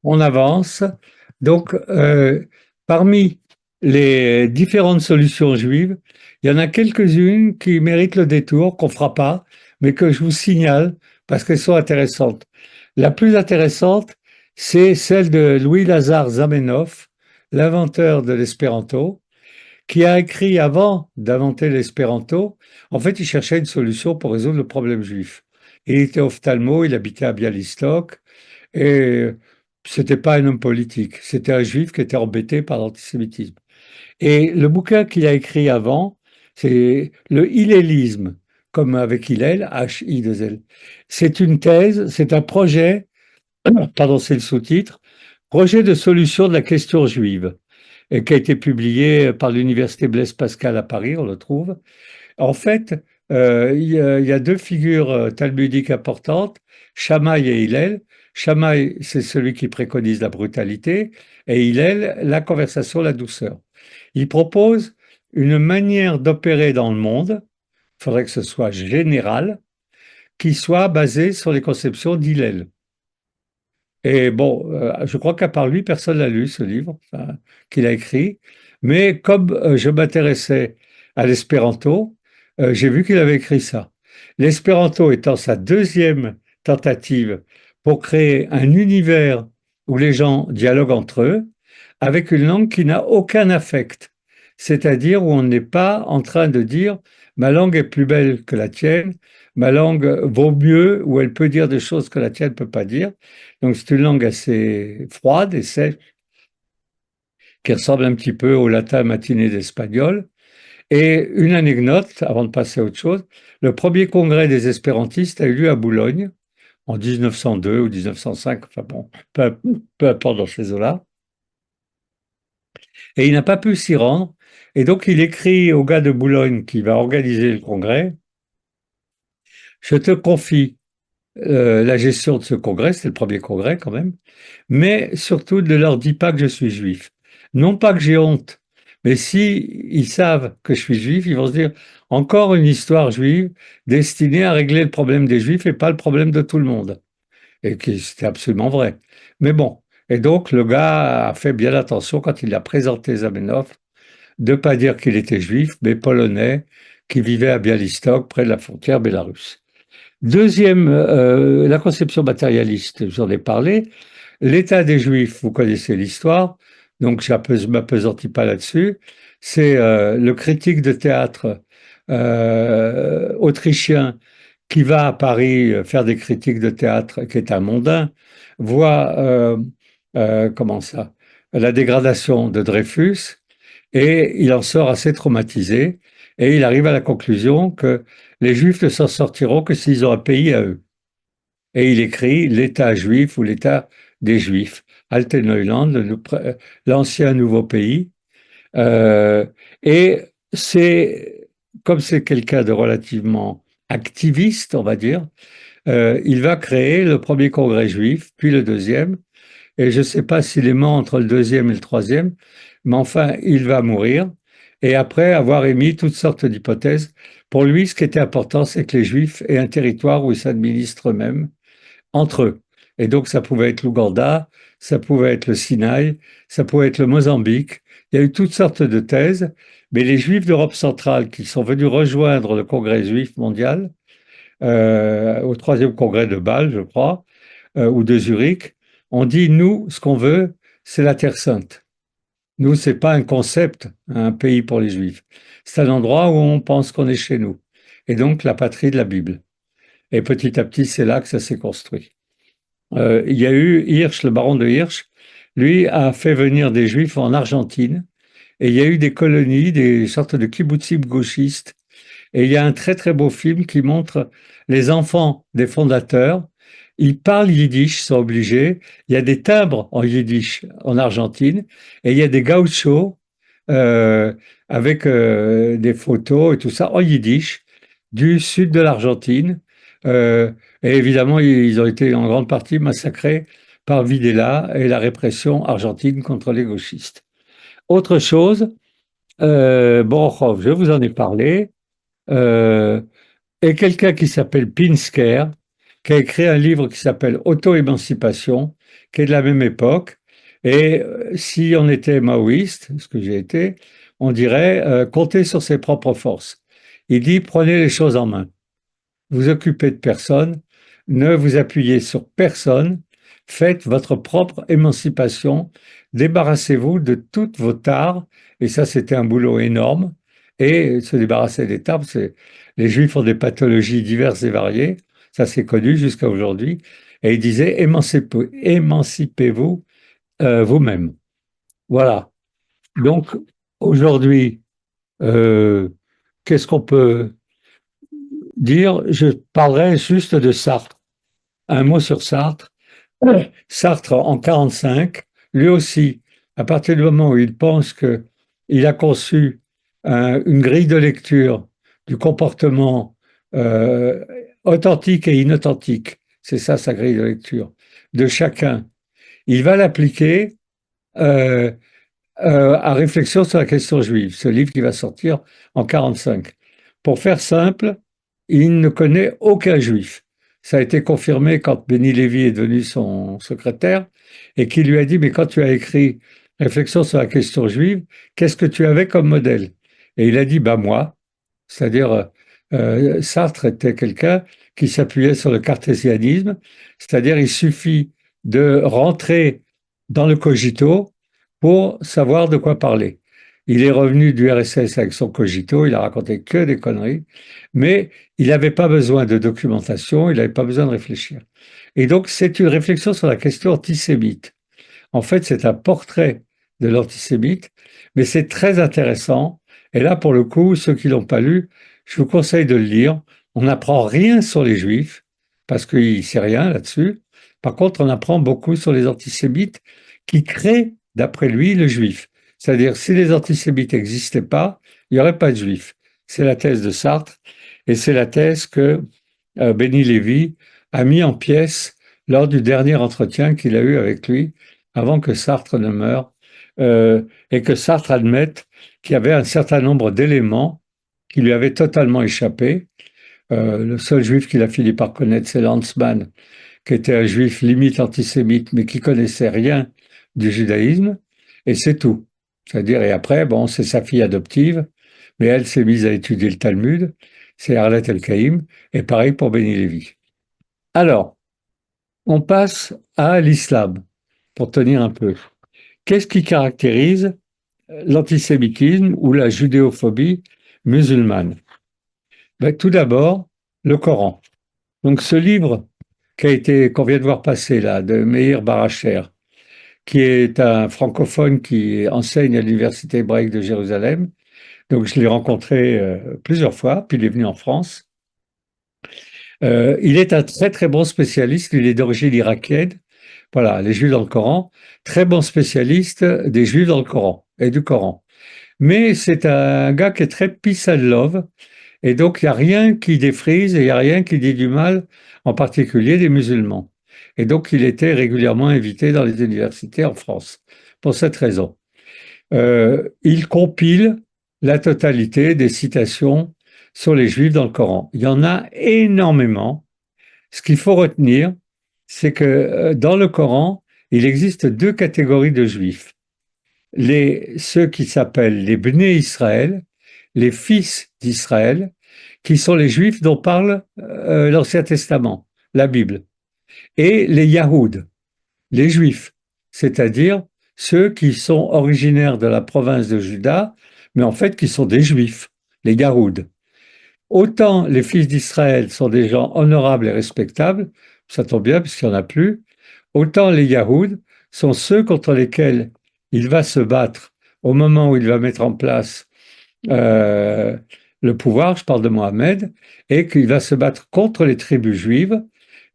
On avance. Donc, parmi les différentes solutions juives, il y en a quelques-unes qui méritent le détour, qu'on ne fera pas, mais que je vous signale parce qu'elles sont intéressantes. La plus intéressante, c'est celle de Louis Lazare Zamenhof, l'inventeur de l'espéranto, qui a écrit avant d'inventer l'espéranto. En fait, il cherchait une solution pour résoudre le problème juif. Il était ophtalmo, il habitait à Bialystok, et c'était pas un homme politique, c'était un juif qui était embêté par l'antisémitisme. Et le bouquin qu'il a écrit avant, c'est le hillélisme, comme avec Hillel, H-I-2-L. C'est une thèse, c'est un projet, pardon, c'est le sous-titre, projet de solution de la question juive, et qui a été publié par l'université Blaise Pascal à Paris, on le trouve. En fait, il y a deux figures talmudiques importantes, Shammai et Hillel. Shammai, c'est celui qui préconise la brutalité, et Hillel, la conversation, la douceur. Il propose une manière d'opérer dans le monde, il faudrait que ce soit général, qui soit basée sur les conceptions d'Hillel. Et bon, je crois qu'à part lui, personne n'a lu ce livre enfin, qu'il a écrit. Mais comme je m'intéressais à l'espéranto, j'ai vu qu'il avait écrit ça. L'espéranto étant sa deuxième tentative pour créer un univers où les gens dialoguent entre eux, avec une langue qui n'a aucun affect. C'est-à-dire où on n'est pas en train de dire ma langue est plus belle que la tienne, ma langue vaut mieux, ou elle peut dire des choses que la tienne ne peut pas dire. Donc c'est une langue assez froide et sèche, qui ressemble un petit peu au latin matiné d'espagnol. Et une anecdote, avant de passer à autre chose, le premier congrès des espérantistes a eu lieu à Boulogne en 1902 ou 1905, enfin bon, peu importe dans ces eaux-là. Et il n'a pas pu s'y rendre. Et donc il écrit au gars de Boulogne qui va organiser le congrès, je te confie la gestion de ce congrès, c'est le premier congrès quand même, mais surtout ne leur dis pas que je suis juif. Non pas que j'ai honte, mais si ils savent que je suis juif, ils vont se dire encore une histoire juive destinée à régler le problème des juifs et pas le problème de tout le monde. Et qui c'était absolument vrai. Mais bon, et donc le gars a fait bien attention quand il a présenté Zamenhof de ne pas dire qu'il était juif, mais polonais, qui vivait à Bialystok, près de la frontière bélarusse. Deuxième, la conception matérialiste, j'en ai parlé. L'état des Juifs, vous connaissez l'histoire, donc je ne m'appesantis pas là-dessus. C'est le critique de théâtre autrichien qui va à Paris faire des critiques de théâtre, qui est un mondain, voit comment ça, la dégradation de Dreyfus, et il en sort assez traumatisé, et il arrive à la conclusion que les Juifs ne s'en sortiront que s'ils ont un pays à eux. Et il écrit l'État juif ou l'État des Juifs, Alteneuland, l'ancien nouveau pays. Euh, et c'est, comme c'est quelqu'un de relativement activiste, on va dire, il va créer le premier congrès juif, puis le deuxième, et je ne sais pas s'il est mort entre le deuxième et le troisième, mais enfin, il va mourir. Et après avoir émis toutes sortes d'hypothèses, pour lui, ce qui était important, c'est que les Juifs aient un territoire où ils s'administrent eux-mêmes, entre eux. Et donc, ça pouvait être l'Ouganda, ça pouvait être le Sinaï, ça pouvait être le Mozambique. Il y a eu toutes sortes de thèses, mais les Juifs d'Europe centrale qui sont venus rejoindre le Congrès juif mondial, au troisième congrès de Bâle, je crois, ou de Zurich, on dit, nous, ce qu'on veut, c'est la Terre sainte. Nous, c'est pas un concept, un pays pour les Juifs. C'est un endroit où on pense qu'on est chez nous. Et donc, la patrie de la Bible. Et petit à petit, c'est là que ça s'est construit. Il y a eu Hirsch, le baron de Hirsch, lui a fait venir des Juifs en Argentine. Et il y a eu des colonies, des sortes de kibbutzim gauchistes. Et il y a un très très beau film qui montre les enfants des fondateurs. Ils parlent yiddish, sont obligés. Il y a des timbres en yiddish en Argentine. Et il y a des gauchos euh, avec des photos et tout ça en yiddish du sud de l'Argentine. Euh, et évidemment, ils ont été en grande partie massacrés par Videla et la répression argentine contre les gauchistes. Autre chose, Borokov, je vous en ai parlé, euh, et quelqu'un qui s'appelle Pinsker, qui a écrit un livre qui s'appelle Auto-émancipation, qui est de la même époque. Et si on était maoïste, ce que j'ai été, on dirait compter sur ses propres forces. Il dit prenez les choses en main, vous occupez de personne, ne vous appuyez sur personne, faites votre propre émancipation, débarrassez-vous de toutes vos tares, et ça c'était un boulot énorme, et se débarrasser des tares, c'est, les Juifs ont des pathologies diverses et variées, ça c'est connu jusqu'à aujourd'hui, et il disait émancipez-vous vous-même. Voilà. Donc aujourd'hui, euh, qu'est-ce qu'on peut dire? Je parlerai juste de Sartre. Un mot sur Sartre. Sartre, en 45, lui aussi, à partir du moment où il pense qu'il a conçu une grille de lecture du comportement euh, authentique et inauthentique, c'est ça sa grille de lecture, de chacun, il va l'appliquer euh, à réflexion sur la question juive, ce livre qui va sortir en 45. Pour faire simple, il ne connaît aucun juif. Ça a été confirmé quand Benny Lévy est devenu son secrétaire et qui lui a dit, mais quand tu as écrit Réflexion sur la question juive, qu'est-ce que tu avais comme modèle? Et il a dit, bah moi, c'est-à-dire Sartre était quelqu'un qui s'appuyait sur le cartésianisme, c'est-à-dire il suffit de rentrer dans le cogito pour savoir de quoi parler. Il est revenu du RSS avec son cogito, il a raconté que des conneries, mais il n'avait pas besoin de documentation, il n'avait pas besoin de réfléchir. Et donc, c'est une réflexion sur la question antisémite. En fait, c'est un portrait de l'antisémite, mais c'est très intéressant. Et là, pour le coup, ceux qui l'ont pas lu, je vous conseille de le lire. On n'apprend rien sur les Juifs, parce qu'il ne sait rien là-dessus. Par contre, on apprend beaucoup sur les antisémites qui créent, d'après lui, le Juif. C'est-à-dire, si les antisémites n'existaient pas, il n'y aurait pas de Juifs. C'est la thèse de Sartre, et c'est la thèse que Benny Lévy a mis en pièces lors du dernier entretien qu'il a eu avec lui, avant que Sartre ne meure, et que Sartre admette qu'il y avait un certain nombre d'éléments qui lui avaient totalement échappé. Le seul juif qu'il a fini par connaître, c'est Lanzmann, qui était un juif limite antisémite, mais qui connaissait rien du judaïsme, et c'est tout. C'est-à-dire, et après, bon, c'est sa fille adoptive, mais elle s'est mise à étudier le Talmud, c'est Arlette El-Kaïm, et pareil pour Benny Lévy. Alors, on passe à l'islam, pour tenir un peu. Qu'est-ce qui caractérise l'antisémitisme ou la judéophobie musulmane? Ben, tout d'abord, le Coran. Donc ce livre qu'on vient de voir passer là, de Meir Baracher, qui est un francophone qui enseigne à l'université hébraïque de Jérusalem. Donc je l'ai rencontré plusieurs fois, puis il est venu en France. Il est un très très bon spécialiste, il est d'origine irakienne. Voilà, les Juifs dans le Coran, très bon spécialiste des Juifs dans le Coran et du Coran. Mais c'est un gars qui est très peace and love, et donc il n'y a rien qui défrise et il n'y a rien qui dit du mal, en particulier des musulmans. Et donc il était régulièrement invité dans les universités en France, pour cette raison. Il compile la totalité des citations sur les Juifs dans le Coran. Il y en a énormément. Ce qu'il faut retenir, c'est que dans le Coran, il existe deux catégories de Juifs. Ceux qui s'appellent les Bnei Israël, les fils d'Israël, qui sont les Juifs dont parle l'Ancien Testament, la Bible, et les Yahoud, les Juifs, c'est-à-dire ceux qui sont originaires de la province de Juda, mais en fait qui sont des Juifs, les Yahoud. Autant les fils d'Israël sont des gens honorables et respectables, ça tombe bien puisqu'il n'y en a plus, autant les Yahoud sont ceux contre lesquels il va se battre au moment où il va mettre en place euh, le pouvoir, je parle de Mohamed, et qu'il va se battre contre les tribus juives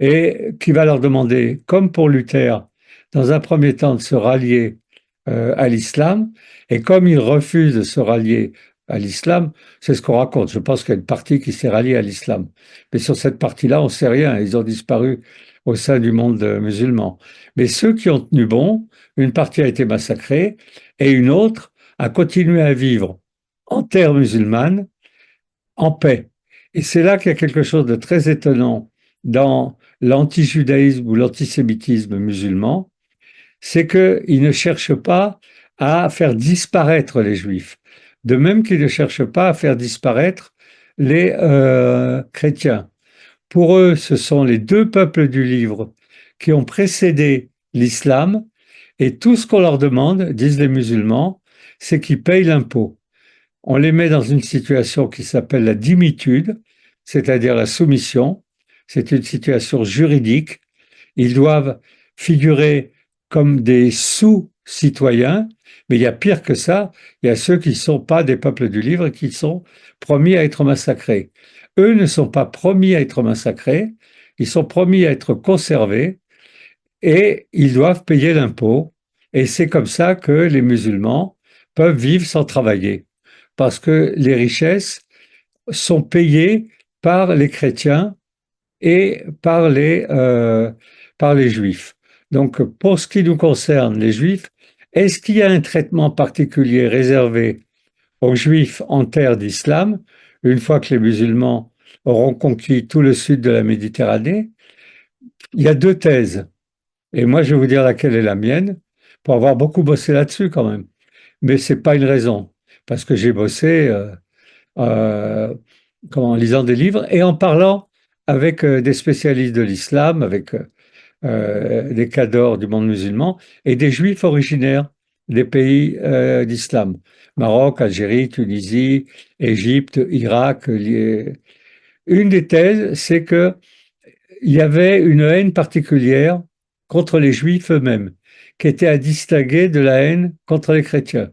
et qui va leur demander, comme pour Luther, dans un premier temps de se rallier à l'islam, et comme ils refusent de se rallier à l'islam, c'est ce qu'on raconte. Je pense qu'il y a une partie qui s'est ralliée à l'islam. Mais sur cette partie-là, on ne sait rien. Ils ont disparu au sein du monde musulman. Mais ceux qui ont tenu bon, une partie a été massacrée et une autre a continué à vivre en terre musulmane, en paix. Et c'est là qu'il y a quelque chose de très étonnant dans l'antijudaïsme ou l'antisémitisme musulman, c'est qu'ils ne cherchent pas à faire disparaître les juifs, de même qu'ils ne cherchent pas à faire disparaître les chrétiens. Pour eux, ce sont les deux peuples du livre qui ont précédé l'islam, et tout ce qu'on leur demande, disent les musulmans, c'est qu'ils payent l'impôt. On les met dans une situation qui s'appelle la dhimitude, c'est-à-dire la soumission. C'est une situation juridique. Ils doivent figurer comme des sous-citoyens, mais il y a pire que ça, il y a ceux qui ne sont pas des peuples du livre et qui sont promis à être massacrés. Eux ne sont pas promis à être massacrés, ils sont promis à être conservés et ils doivent payer l'impôt. Et c'est comme ça que les musulmans peuvent vivre sans travailler, parce que les richesses sont payées par les chrétiens et par les juifs. Donc, pour ce qui nous concerne, les juifs, est-ce qu'il y a un traitement particulier réservé aux juifs en terre d'islam, une fois que les musulmans auront conquis tout le sud de la Méditerranée? Il y a deux thèses. Et moi, je vais vous dire laquelle est la mienne, pour avoir beaucoup bossé là-dessus quand même. Mais c'est pas une raison, parce que j'ai bossé euh, en lisant des livres et en parlant avec des spécialistes de l'islam, avec des cadors du monde musulman et des juifs originaires des pays d'islam. Maroc, Algérie, Tunisie, Égypte, Irak. Une des thèses, c'est que il y avait une haine particulière contre les juifs eux-mêmes, qui était à distinguer de la haine contre les chrétiens.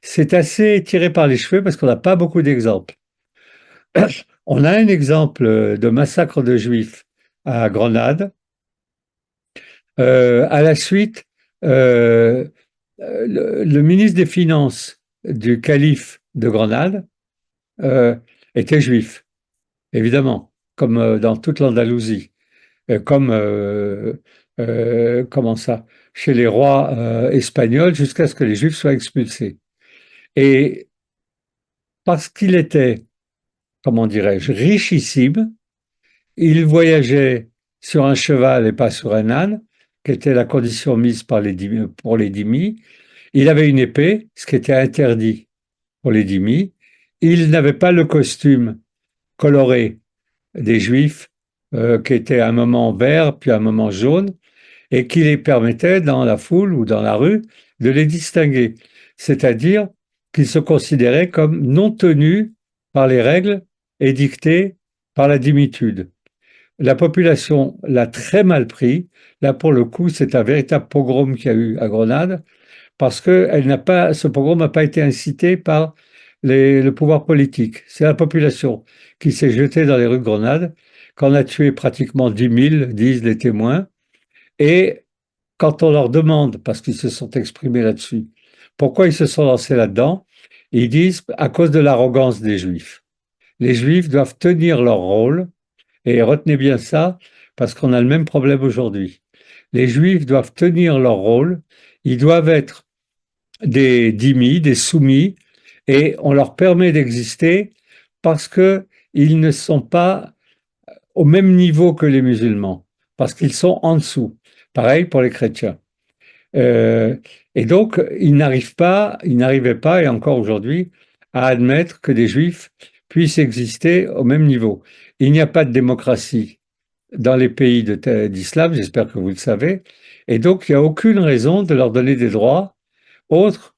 c'est assez tiré par les cheveux parce qu'on n'a pas beaucoup d'exemples. On a un exemple de massacre de juifs à Grenade. À la suite, euh, le ministre des Finances du calife de Grenade euh, était juif, évidemment, comme dans toute l'Andalousie, comme comment ça, chez les rois espagnols, jusqu'à ce que les juifs soient expulsés. Et parce qu'il était, comment dirais-je, richissime, il voyageait sur un cheval et pas sur un âne, qui était la condition mise pour les dhimmis. Il avait une épée, ce qui était interdit pour les dhimmis. Il n'avait pas le costume coloré des juifs, qui était à un moment vert, puis à un moment jaune, et qui les permettait, dans la foule ou dans la rue, de les distinguer. C'est-à-dire qu'ils se considéraient comme non tenus par les règles édictées par la dhimitude. La population l'a très mal pris. Là, pour le coup, c'est un véritable pogrom qu'il y a eu à Grenade, parce que ce pogrom n'a pas été incité par le pouvoir politique. C'est la population qui s'est jetée dans les rues de Grenade, qu'on a tué pratiquement 10 000, disent les témoins. Et quand on leur demande, parce qu'ils se sont exprimés là-dessus, pourquoi ils se sont lancés là-dedans, ils disent à cause de l'arrogance des Juifs. Les Juifs doivent tenir leur rôle, et retenez bien ça, parce qu'on a le même problème aujourd'hui. Les Juifs doivent tenir leur rôle, ils doivent être des dhimmis, des soumis, et on leur permet d'exister parce qu'ils ne sont pas au même niveau que les musulmans, parce qu'ils sont en dessous. Pareil pour les chrétiens. Euh, et donc, ils n'arrivaient pas, et encore aujourd'hui, à admettre que des juifs puissent exister au même niveau. Il n'y a pas de démocratie dans les pays d'islam, j'espère que vous le savez, et donc il n'y a aucune raison de leur donner des droits autres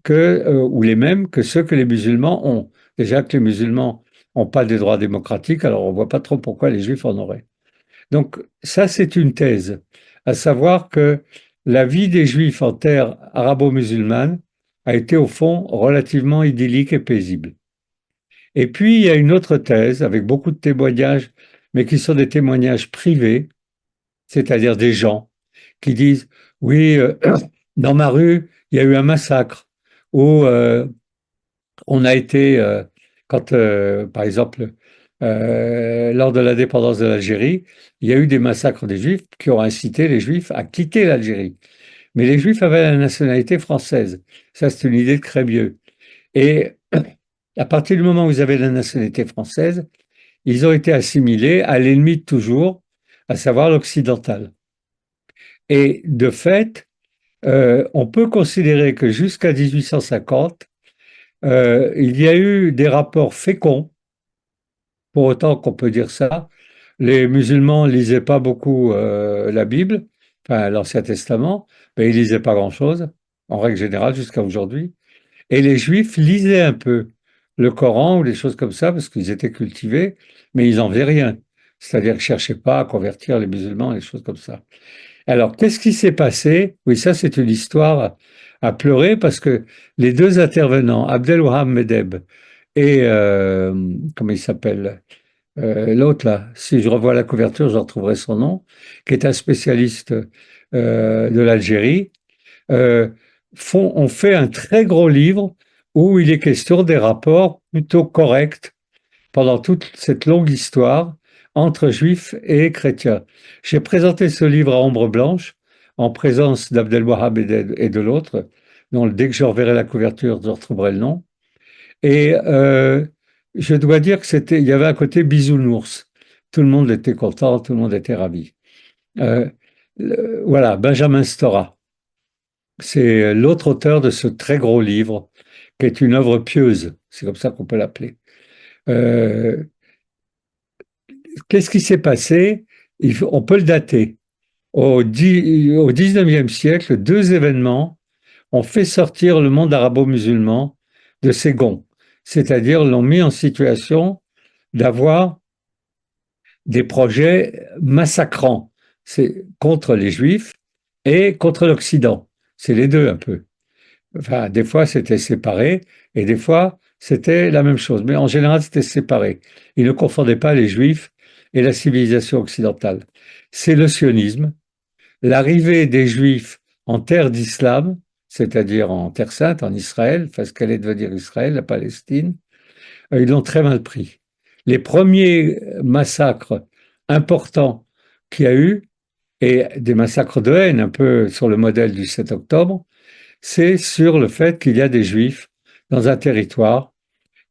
ou les mêmes que ceux que les musulmans ont. Déjà que les musulmans n'ont pas des droits démocratiques, alors on ne voit pas trop pourquoi les juifs en auraient. Donc ça, c'est une thèse, à savoir que la vie des juifs en terre arabo-musulmane a été au fond relativement idyllique et paisible. Et puis il y a une autre thèse avec beaucoup de témoignages, mais qui sont des témoignages privés, c'est-à-dire des gens qui disent, oui, dans ma rue, il y a eu un massacre, ou on a été, quand, par exemple, lors de l'indépendance de l'Algérie, il y a eu des massacres des Juifs qui ont incité les Juifs à quitter l'Algérie. Mais les Juifs avaient la nationalité française. Ça, c'est une idée de Crémieux. Et à partir du moment où ils avaient la nationalité française, ils ont été assimilés à l'ennemi de toujours, à savoir l'occidental. Et de fait, on peut considérer que jusqu'à 1850, il y a eu des rapports féconds, pour autant qu'on peut dire ça. Les musulmans lisaient pas beaucoup la Bible, enfin l'Ancien Testament, mais ils lisaient pas grand-chose, en règle générale, jusqu'à aujourd'hui. Et les Juifs lisaient un peu le Coran ou des choses comme ça, parce qu'ils étaient cultivés, mais ils n'en faisaient rien. C'est-à-dire qu'ils ne cherchaient pas à convertir les musulmans, des choses comme ça. Alors, qu'est-ce qui s'est passé? Oui, ça, c'est une histoire à pleurer parce que les deux intervenants, Abdelwahab Medeb et, comment il s'appelle? L'autre, là, si je revois la couverture, je retrouverai son nom, qui est un spécialiste de l'Algérie, euh, ont fait un très gros livre où il est question des rapports plutôt corrects pendant toute cette longue histoire entre juifs et chrétiens. J'ai présenté ce livre à Ombre Blanche en présence d'Abdelwahab et de l'autre, dont dès que je reverrai la couverture, je retrouverai le nom. Et je dois dire que il y avait un côté bisounours. Tout le monde était content, tout le monde était ravi. Euh, voilà, Benjamin Stora. C'est l'autre auteur de ce très gros livre, qui est une œuvre pieuse, c'est comme ça qu'on peut l'appeler. Euh, Qu'est-ce qui s'est passé? On peut le dater. Au 19e siècle, deux événements ont fait sortir le monde arabo-musulman de ses gonds, c'est-à-dire l'ont mis en situation d'avoir des projets massacrants. C'est contre les Juifs et contre l'Occident. C'est les deux un peu. Enfin, des fois, c'était séparé et des fois, c'était la même chose. Mais en général, c'était séparé. Ils ne confondaient pas les Juifs et la civilisation occidentale. C'est le sionisme, l'arrivée des Juifs en terre d'islam, c'est-à-dire en terre sainte, en Israël, enfin ce qu'allait devenir Israël, la Palestine, ils l'ont très mal pris. Les premiers massacres importants qu'il y a eu, et des massacres de haine, un peu sur le modèle du 7 octobre, c'est sur le fait qu'il y a des Juifs dans un territoire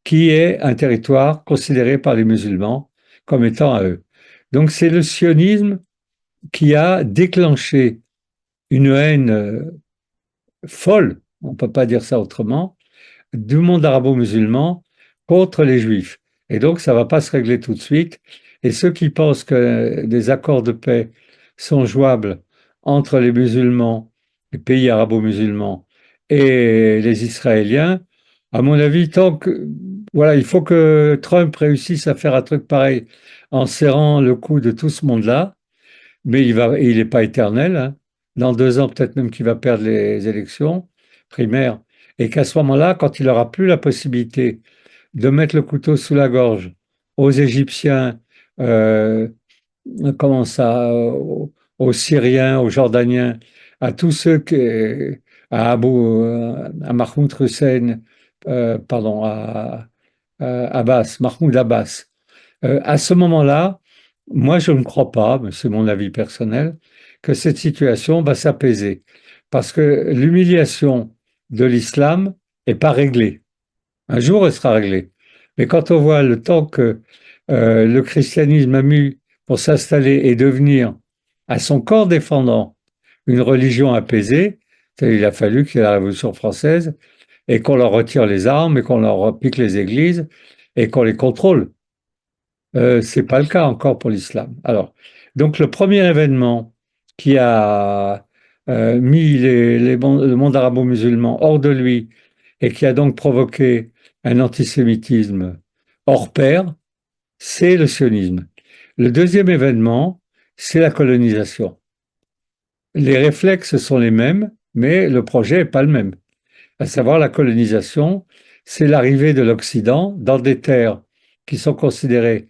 qui est un territoire considéré par les musulmans comme étant à eux. Donc c'est le sionisme qui a déclenché une haine folle, on ne peut pas dire ça autrement, du monde arabo-musulman contre les juifs. Et donc ça ne va pas se régler tout de suite. Et ceux qui pensent que des accords de paix sont jouables entre les musulmans, les pays arabo-musulmans et les Israéliens, à mon avis, tant que voilà, il faut que Trump réussisse à faire un truc pareil en serrant le cou de tout ce monde-là, mais il n'est pas éternel, hein. Dans 2 ans, peut-être même qu'il va perdre les élections primaires. Et qu'à ce moment-là, quand il n'aura plus la possibilité de mettre le couteau sous la gorge aux Égyptiens, euh, comment ça, aux Syriens, aux Jordaniens, à tous ceux qui, à Mahmoud Hussein, pardon, Abbas, Mahmoud Abbas, à ce moment-là, moi, je ne crois pas, mais c'est mon avis personnel, que cette situation va s'apaiser. Parce que l'humiliation de l'islam n'est pas réglée. Un jour, elle sera réglée. Mais quand on voit le temps que le christianisme a mis pour s'installer et devenir, à son corps défendant, une religion apaisée, il a fallu qu'il y ait la Révolution française et qu'on leur retire les armes et qu'on leur pique les églises et qu'on les contrôle. C'est pas le cas encore pour l'islam. Alors, donc le premier événement qui a mis le monde arabo-musulman hors de lui et qui a donc provoqué un antisémitisme hors pair, c'est le sionisme. Le deuxième événement, c'est la colonisation. Les réflexes sont les mêmes, mais le projet n'est pas le même. À savoir la colonisation, c'est l'arrivée de l'Occident dans des terres qui sont considérées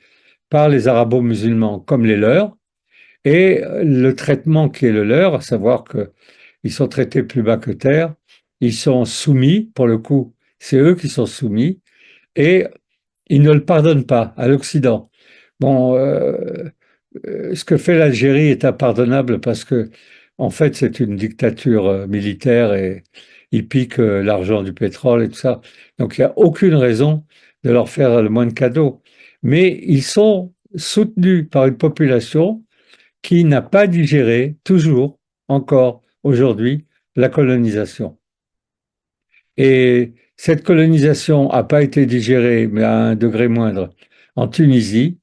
par les arabo-musulmans comme les leurs, et le traitement qui est le leur, à savoir qu'ils sont traités plus bas que terre, ils sont soumis, pour le coup, c'est eux qui sont soumis, et ils ne le pardonnent pas à l'Occident. Bon, ce que fait l'Algérie est impardonnable parce que, en fait, c'est une dictature militaire et ils piquent l'argent du pétrole et tout ça. Donc, il n'y a aucune raison de leur faire le moins de cadeaux. Mais ils sont soutenus par une population qui n'a pas digéré, toujours, encore aujourd'hui, la colonisation. Et cette colonisation n'a pas été digérée, mais à un degré moindre, en Tunisie.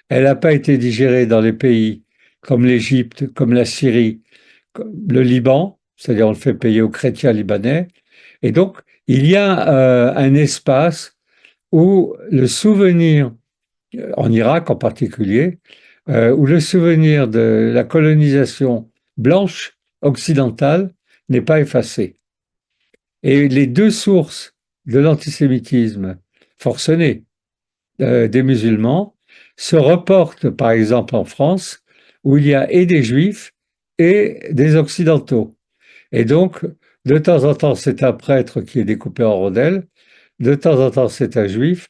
Elle n'a pas été digérée dans les pays comme l'Égypte, comme la Syrie, comme le Liban, c'est-à-dire on le fait payer aux chrétiens libanais. Et donc, il y a un espace où le souvenir, en Irak en particulier, où le souvenir de la colonisation blanche occidentale n'est pas effacé. Et les deux sources de l'antisémitisme forcené des musulmans se reportent, par exemple, en France, où il y a et des juifs et des occidentaux. Et donc, de temps en temps, c'est un prêtre qui est découpé en rondelles, de temps en temps, c'est un juif,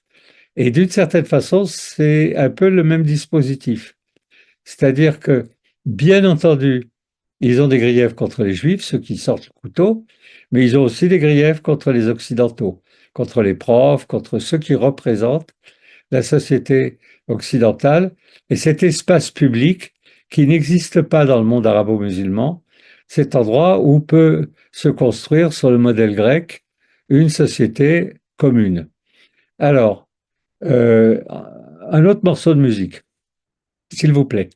et d'une certaine façon, c'est un peu le même dispositif. C'est-à-dire que, bien entendu, ils ont des griefs contre les juifs, ceux qui sortent le couteau, mais ils ont aussi des griefs contre les occidentaux, contre les profs, contre ceux qui représentent la société occidentale. Et cet espace public qui n'existe pas dans le monde arabo-musulman, cet endroit où peut se construire sur le modèle grec une société commune. Alors, euh, un autre morceau de musique, s'il vous plaît.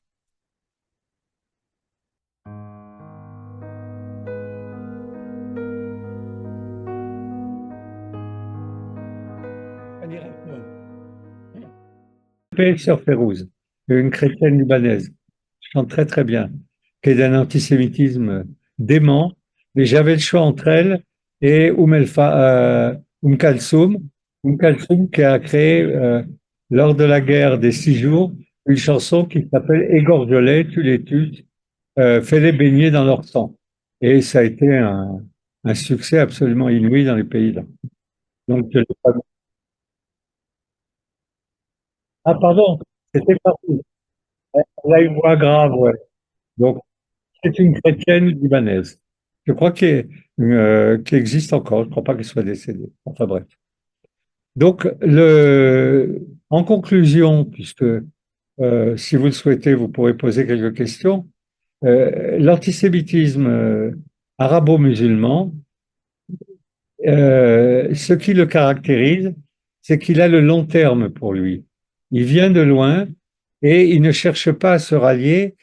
Paix sur Férouz, une chrétienne libanaise, chante très très bien, qui est d'un antisémitisme dément, mais j'avais le choix entre elle et Umm Kalsoum qui a créé, lors de la guerre des 6 jours, une chanson qui s'appelle Égorge-les, tu les tues, fais-les baigner dans leur sang. Et ça a été un succès absolument inouï dans les pays-là. Donc, je l'ai pas- ah, pardon, c'était parti. Elle a une voix grave, ouais. Donc, c'est une chrétienne libanaise. Je crois qu'elle existe encore. Je ne crois pas qu'elle soit décédée. Enfin bref. Donc, en conclusion, puisque si vous le souhaitez, vous pourrez poser quelques questions, l'antisémitisme arabo-musulman, ce qui le caractérise, c'est qu'il a le long terme pour lui. Il vient de loin et il ne cherche pas à se rallier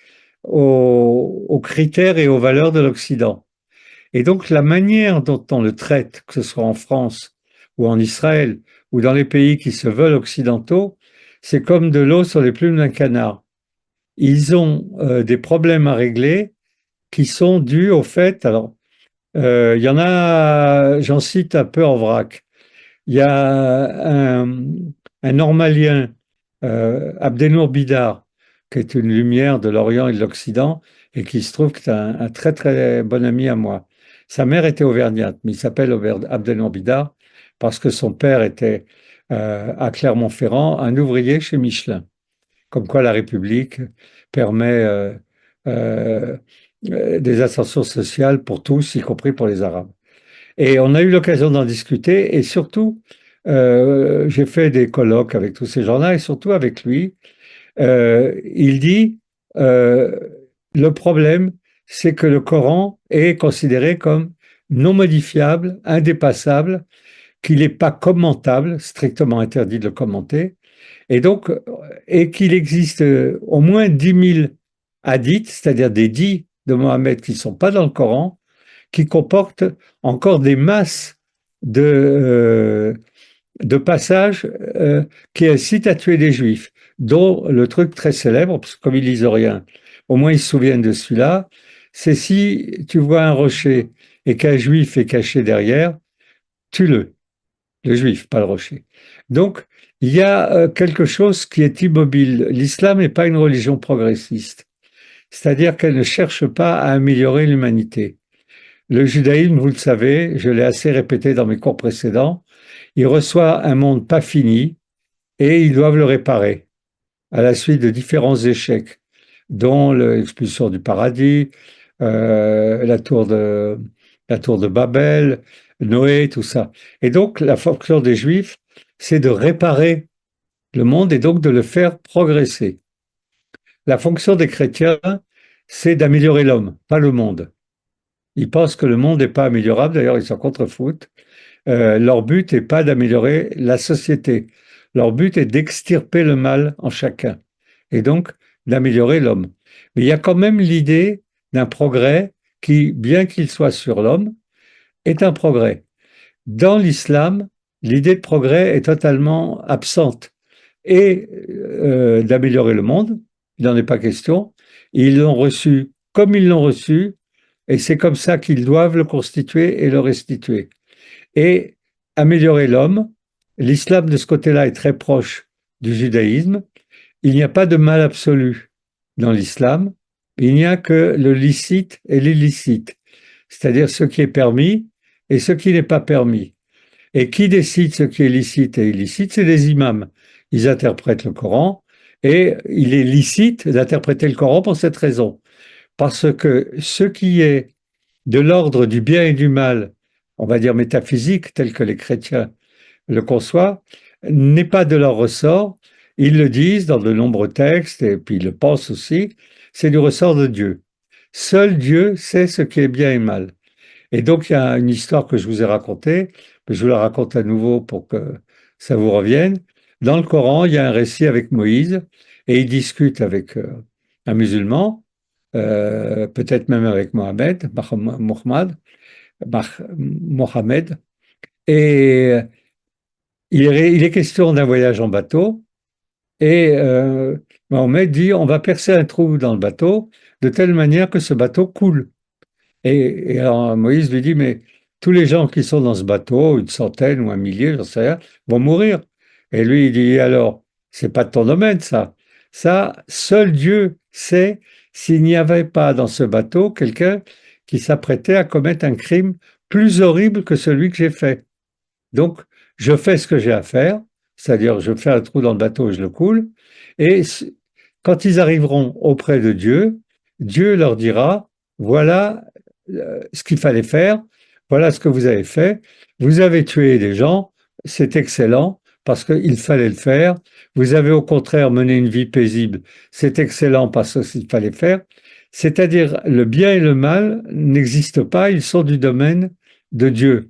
aux critères et aux valeurs de l'Occident. Et donc la manière dont on le traite, que ce soit en France ou en Israël ou dans les pays qui se veulent occidentaux, c'est comme de l'eau sur les plumes d'un canard. Ils ont des problèmes à régler qui sont dus au fait, alors il y en a, j'en cite un peu en vrac. Il y a un Normalien, Abdenour Bidar, qui est une lumière de l'Orient et de l'Occident, et qui se trouve que c'est un très très bon ami à moi. Sa mère était auvergnate, mais il s'appelle Abdenour Bidar parce que son père était à Clermont-Ferrand un ouvrier chez Michelin. Comme quoi la République permet euh, des ascensions sociales pour tous, y compris pour les Arabes. Et on a eu l'occasion d'en discuter et surtout, j'ai fait des colloques avec tous ces gens-là et surtout avec lui. Il dit, euh, le problème, c'est que le Coran est considéré comme non modifiable, indépassable, qu'il n'est pas commentable, strictement interdit de le commenter, et donc, et qu'il existe au moins 10 000 hadiths, c'est-à-dire des dits de Mohammed qui ne sont pas dans le Coran, qui comportent encore des masses de passages qui incitent à tuer des juifs, dont le truc très célèbre, parce que comme ils lisent rien, au moins ils se souviennent de celui-là, c'est si tu vois un rocher et qu'un juif est caché derrière, tue-le, le juif, pas le rocher. Donc, il y a quelque chose qui est immobile. L'islam n'est pas une religion progressiste, c'est-à-dire qu'elle ne cherche pas à améliorer l'humanité. Le judaïsme, vous le savez, je l'ai assez répété dans mes cours précédents, il reçoit un monde pas fini et ils doivent le réparer à la suite de différents échecs, dont l'expulsion du paradis, euh, la tour de, la tour de Babel, Noé, tout ça. Et donc, la fonction des Juifs, c'est de réparer le monde et donc de le faire progresser. La fonction des chrétiens, c'est d'améliorer l'homme, pas le monde. Ils pensent que le monde n'est pas améliorable, d'ailleurs ils s'en contrefoutent. Leur but n'est pas d'améliorer la société. Leur but est d'extirper le mal en chacun et donc d'améliorer l'homme. Mais il y a quand même l'idée d'un progrès qui, bien qu'il soit sur l'homme, est un progrès. Dans l'islam, l'idée de progrès est totalement absente et d'améliorer le monde, il n'en est pas question. Ils l'ont reçu comme ils l'ont reçu et c'est comme ça qu'ils doivent le constituer et le restituer. Et améliorer l'homme, l'islam de ce côté-là est très proche du judaïsme. Il n'y a pas de mal absolu dans l'islam, il n'y a que le licite et l'illicite, c'est-à-dire ce qui est permis et ce qui n'est pas permis. Et qui décide ce qui est licite et illicite? C'est les imams. Ils interprètent le Coran et il est licite d'interpréter le Coran pour cette raison. Parce que ce qui est de l'ordre du bien et du mal, on va dire métaphysique, tel que les chrétiens le conçoivent, n'est pas de leur ressort. Ils le disent dans de nombreux textes et puis ils le pensent aussi, c'est du ressort de Dieu. Seul Dieu sait ce qui est bien et mal. Et donc, il y a une histoire que je vous ai racontée, mais je vous la raconte à nouveau pour que ça vous revienne. Dans le Coran, il y a un récit avec Moïse et il discute avec un musulman, peut-être même avec Mohammed, et il est question d'un voyage en bateau, et Mohammed dit on va percer un trou dans le bateau de telle manière que ce bateau coule. Et alors Moïse lui dit, mais tous les gens qui sont dans ce bateau, une centaine ou un millier, j'en sais rien, vont mourir. Et lui, il dit, alors, c'est pas de ton domaine, ça. Ça, seul Dieu sait s'il n'y avait pas dans ce bateau quelqu'un qui s'apprêtait à commettre un crime plus horrible que celui que j'ai fait. Donc, je fais ce que j'ai à faire, c'est-à-dire je fais un trou dans le bateau et je le coule, et quand ils arriveront auprès de Dieu, Dieu leur dira, voilà ce qu'il fallait faire, voilà ce que vous avez fait, vous avez tué des gens, c'est excellent, parce qu'il fallait le faire, vous avez au contraire mené une vie paisible, c'est excellent parce qu'il fallait faire, c'est-à-dire le bien et le mal n'existent pas, ils sont du domaine de Dieu.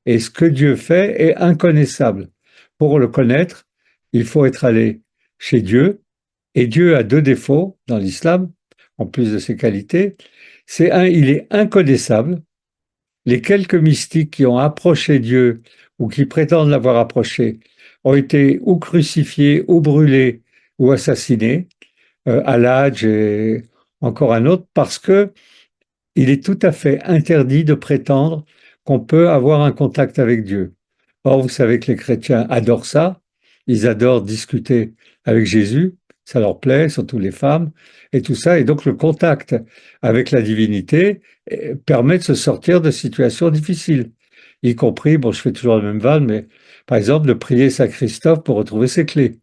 Et ce que Dieu fait est inconnaissable. Pour le connaître, il faut être allé chez Dieu. Et Dieu a deux défauts dans l'islam, en plus de ses qualités. C'est un, il est inconnaissable. Les quelques mystiques qui ont approché Dieu ou qui prétendent l'avoir approché ont été ou crucifiés, ou brûlés, ou assassinés, à l'Hadj et encore un autre, parce que il est tout à fait interdit de prétendre qu'on peut avoir un contact avec Dieu. Or, vous savez que les chrétiens adorent ça. Ils adorent discuter avec Jésus. Ça leur plaît, surtout les femmes, et tout ça. Et donc, le contact avec la divinité permet de se sortir de situations difficiles. Y compris, bon, je fais toujours la même vanne, mais par exemple, de prier Saint Christophe pour retrouver ses clés.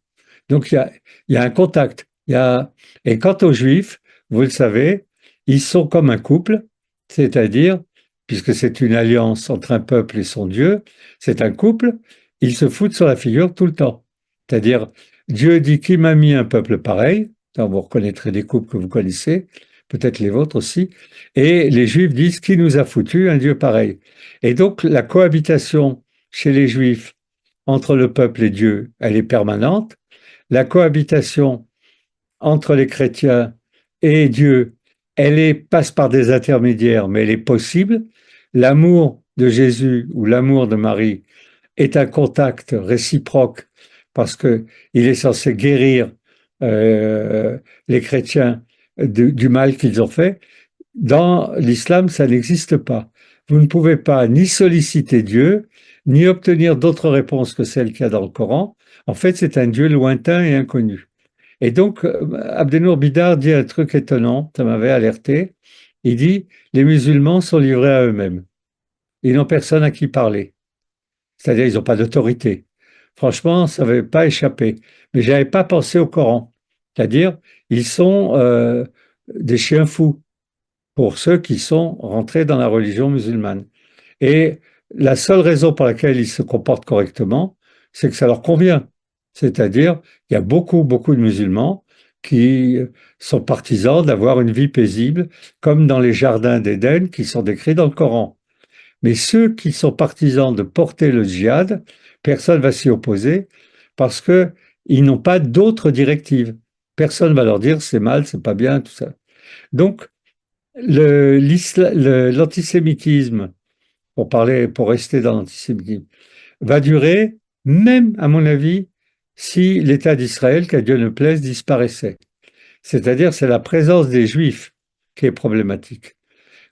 Donc, il y a un contact. Et quant aux Juifs, vous le savez, ils sont comme un couple, c'est-à-dire, puisque c'est une alliance entre un peuple et son Dieu, c'est un couple, ils se foutent sur la figure tout le temps. C'est-à-dire, Dieu dit qui m'a mis un peuple pareil, vous reconnaîtrez des couples que vous connaissez, peut-être les vôtres aussi, et les Juifs disent qui nous a foutu un Dieu pareil. Et donc, la cohabitation chez les Juifs entre le peuple et Dieu, elle est permanente. La cohabitation entre les chrétiens et Dieu, passe par des intermédiaires, mais elle est possible. L'amour de Jésus ou l'amour de Marie est un contact réciproque parce que il est censé guérir les chrétiens du mal qu'ils ont fait. Dans l'islam, ça n'existe pas. Vous ne pouvez pas ni solliciter Dieu, ni obtenir d'autres réponses que celles qu'il y a dans le Coran. En fait, c'est un Dieu lointain et inconnu. Et donc, Abdenour Bidar dit un truc étonnant, ça m'avait alerté. Il dit, les musulmans sont livrés à eux-mêmes. Ils n'ont personne à qui parler. C'est-à-dire, ils n'ont pas d'autorité. Franchement, ça n'avait pas échappé. Mais je n'avais pas pensé au Coran. C'est-à-dire, ils sont des chiens fous pour ceux qui sont rentrés dans la religion musulmane. Et la seule raison pour laquelle ils se comportent correctement, c'est que ça leur convient. C'est-à-dire, il y a beaucoup, beaucoup de musulmans qui sont partisans d'avoir une vie paisible, comme dans les jardins d'Éden qui sont décrits dans le Coran. Mais ceux qui sont partisans de porter le djihad, personne ne va s'y opposer parce que ils n'ont pas d'autres directives. Personne ne va leur dire c'est mal, c'est pas bien, tout ça. Donc, l'antisémitisme, pour rester dans l'antisémitisme, va durer, même, à mon avis, si l'État d'Israël, qu'à Dieu ne plaise, disparaissait. C'est-à-dire, c'est la présence des Juifs qui est problématique.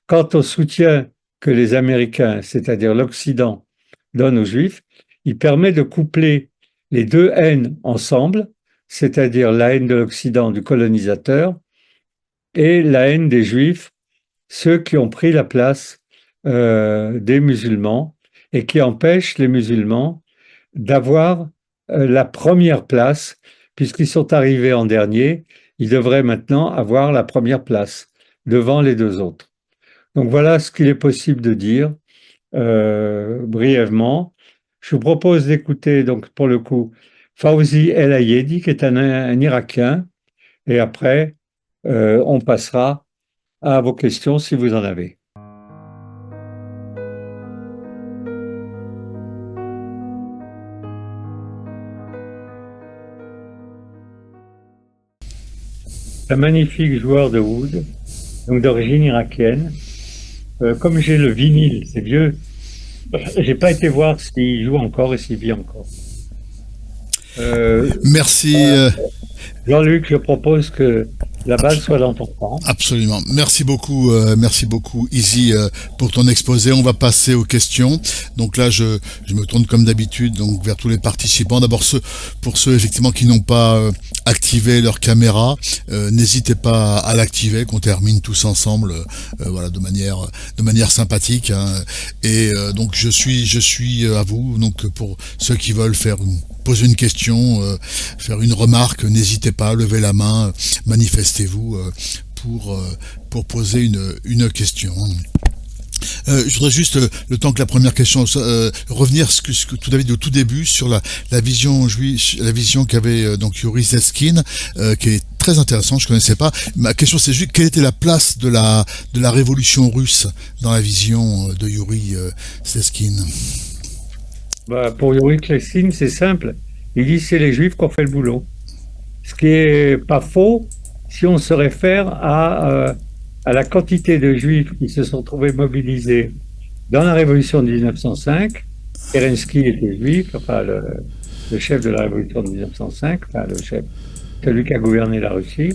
Quant au soutien que les Américains, c'est-à-dire l'Occident, donnent aux Juifs, il permet de coupler les deux haines ensemble, c'est-à-dire la haine de l'Occident, du colonisateur, et la haine des Juifs, ceux qui ont pris la place des musulmans et qui empêchent les musulmans d'avoir la première place, puisqu'ils sont arrivés en dernier, ils devraient maintenant avoir la première place devant les deux autres. Donc voilà ce qu'il est possible de dire brièvement. Je vous propose d'écouter donc pour le coup Fawzi El Ayedi, qui est un Irakien, et après on passera à vos questions si vous en avez. Un magnifique joueur de oud, donc d'origine irakienne. Comme j'ai le vinyle, c'est vieux, j'ai pas été voir s'il joue encore et s'il vit encore. Merci. Voilà. Jean-Luc, je propose que la balle soit dans ton camp. Absolument. Merci beaucoup, Izzy, pour ton exposé. On va passer aux questions. Donc là, je me tourne comme d'habitude donc vers tous les participants. D'abord, pour ceux effectivement qui n'ont pas activé leur caméra, n'hésitez pas à l'activer, qu'on termine tous ensemble, voilà, de manière sympathique. Hein. Et donc je suis à vous. Donc pour ceux qui veulent poser une question, faire une remarque, n'hésitez pas, levez la main, manifestez-vous pour poser une question. Je voudrais juste, le temps que la première question, revenir ce que tu avais dit au tout début sur la vision qu'avait donc Yuri Zetskin, qui est très intéressant. Je connaissais pas. Ma question c'est juste quelle était la place de la révolution russe dans la vision de Yuri Zetskin. Bah, pour Yuri Zetskin, c'est simple. Il dit c'est les Juifs qui ont fait le boulot. Ce qui est pas faux si on se réfère à la quantité de Juifs qui se sont trouvés mobilisés dans la Révolution de 1905. Kerensky était juif, enfin le chef de la Révolution de 1905, enfin le chef, celui qui a gouverné la Russie.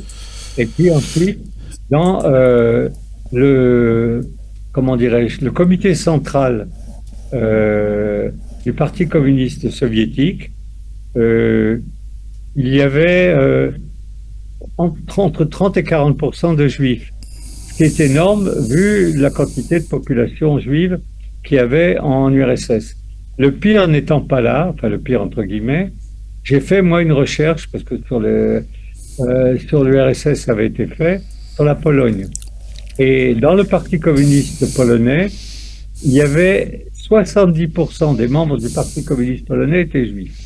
Et puis ensuite, dans comment dirais-je, le comité central du Parti communiste soviétique, il y avait entre 30 et 40% de juifs, ce qui est énorme vu la quantité de population juive qu'il y avait en URSS. Le pire n'étant pas là, enfin le pire entre guillemets, j'ai fait moi une recherche, parce que sur l'URSS ça avait été fait, sur la Pologne. Et dans le Parti communiste polonais, il y avait 70% des membres du Parti communiste polonais étaient juifs.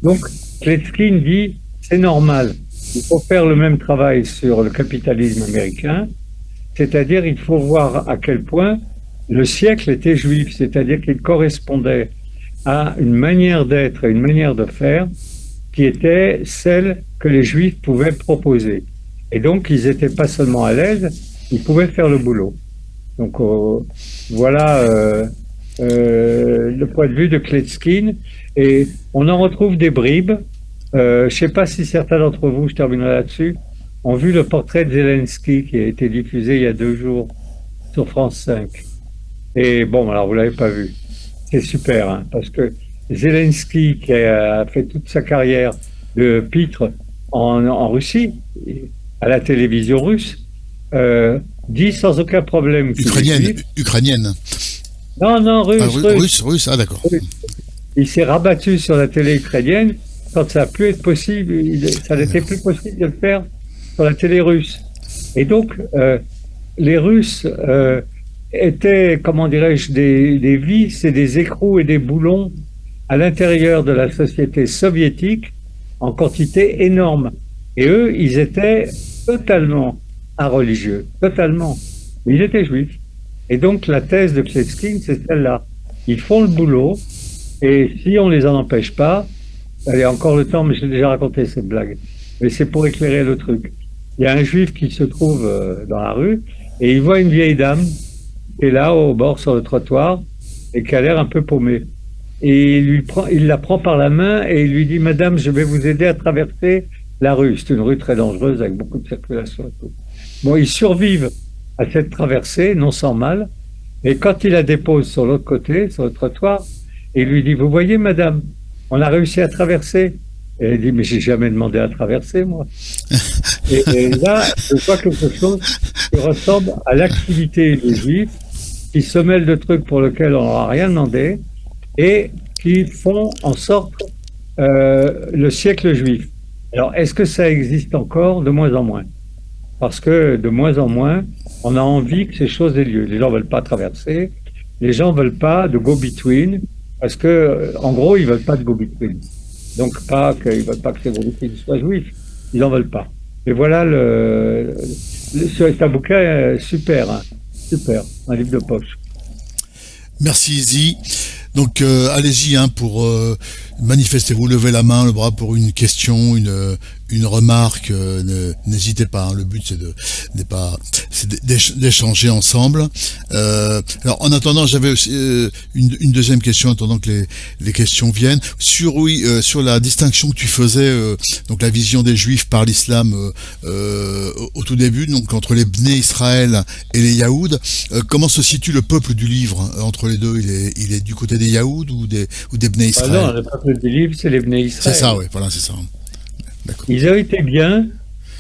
Donc, Zetskin dit, c'est normal, il faut faire le même travail sur le capitalisme américain, c'est-à-dire il faut voir à quel point le siècle était juif, c'est-à-dire qu'il correspondait à une manière d'être et une manière de faire qui était celle que les juifs pouvaient proposer. Et donc, ils n'étaient pas seulement à l'aise, ils pouvaient faire le boulot. Donc, voilà le point de vue de Zetskin. Et on en retrouve des bribes. Je ne sais pas si certains d'entre vous, je terminerai là-dessus, ont vu le portrait de Zelensky qui a été diffusé il y a 2 jours sur France 5. Et bon, alors vous ne l'avez pas vu. C'est super, hein, parce que Zelensky, qui a fait toute sa carrière de pitre en Russie, à la télévision russe, dit sans aucun problème. Ukrainienne. Non, Russe, ah d'accord. Il s'est rabattu sur la télé ukrainienne quand ça a pu être possible, ça n'était plus possible de le faire sur la télé russe. Et donc, les Russes étaient, comment dirais-je, des vis et des écrous et des boulons à l'intérieur de la société soviétique en quantité énorme. Et eux, ils étaient totalement religieux, totalement. Mais ils étaient juifs. Et donc, la thèse de Zetskin, c'est celle-là. Ils font le boulot, et si on les en empêche pas, il y a encore le temps, mais j'ai déjà raconté cette blague. Mais c'est pour éclairer le truc. Il y a un juif qui se trouve dans la rue, et il voit une vieille dame qui est là, au bord, sur le trottoir, et qui a l'air un peu paumée. Et il la prend par la main, et il lui dit, Madame, je vais vous aider à traverser la rue. C'est une rue très dangereuse, avec beaucoup de circulation et tout. Bon, ils survivent à cette traversée, non sans mal, et quand il la dépose sur l'autre côté, sur le trottoir, il lui dit, vous voyez, madame, on a réussi à traverser. Et elle dit, mais j'ai jamais demandé à traverser, moi. et là, je vois quelque chose qui ressemble à l'activité des Juifs, qui se mêlent de trucs pour lesquels on leur a rien demandé, et qui font en sorte le siècle juif. Alors, est-ce que ça existe encore? De moins en moins. Parce que de moins en moins, on a envie que ces choses aient lieu. Les gens ne veulent pas traverser, les gens ne veulent pas de go-between, parce que, en gros, ils ne veulent pas de go-between. Donc, ils ne veulent pas que ces go-between soient juifs, ils n'en veulent pas. Et voilà, c'est un bouquin super, hein, super, un livre de poche. Merci Izzy. Donc allez-y pour manifestez-vous, levez la main, le bras pour une question, une remarque, n'hésitez pas. Hein, le but c'est d'échanger ensemble. Alors en attendant, j'avais aussi une deuxième question, attendant que les questions viennent. Sur la distinction que tu faisais, donc la vision des Juifs par l'islam au tout début, donc entre les Bnei Israël et les Yaouds. Comment se situe le peuple du livre entre les deux? Il est du côté des Yaouds ou des Bnei Israël? Non, le peuple du livre, c'est les Bnei Israël. C'est ça, oui, voilà, c'est ça. D'accord. Ils ont été bien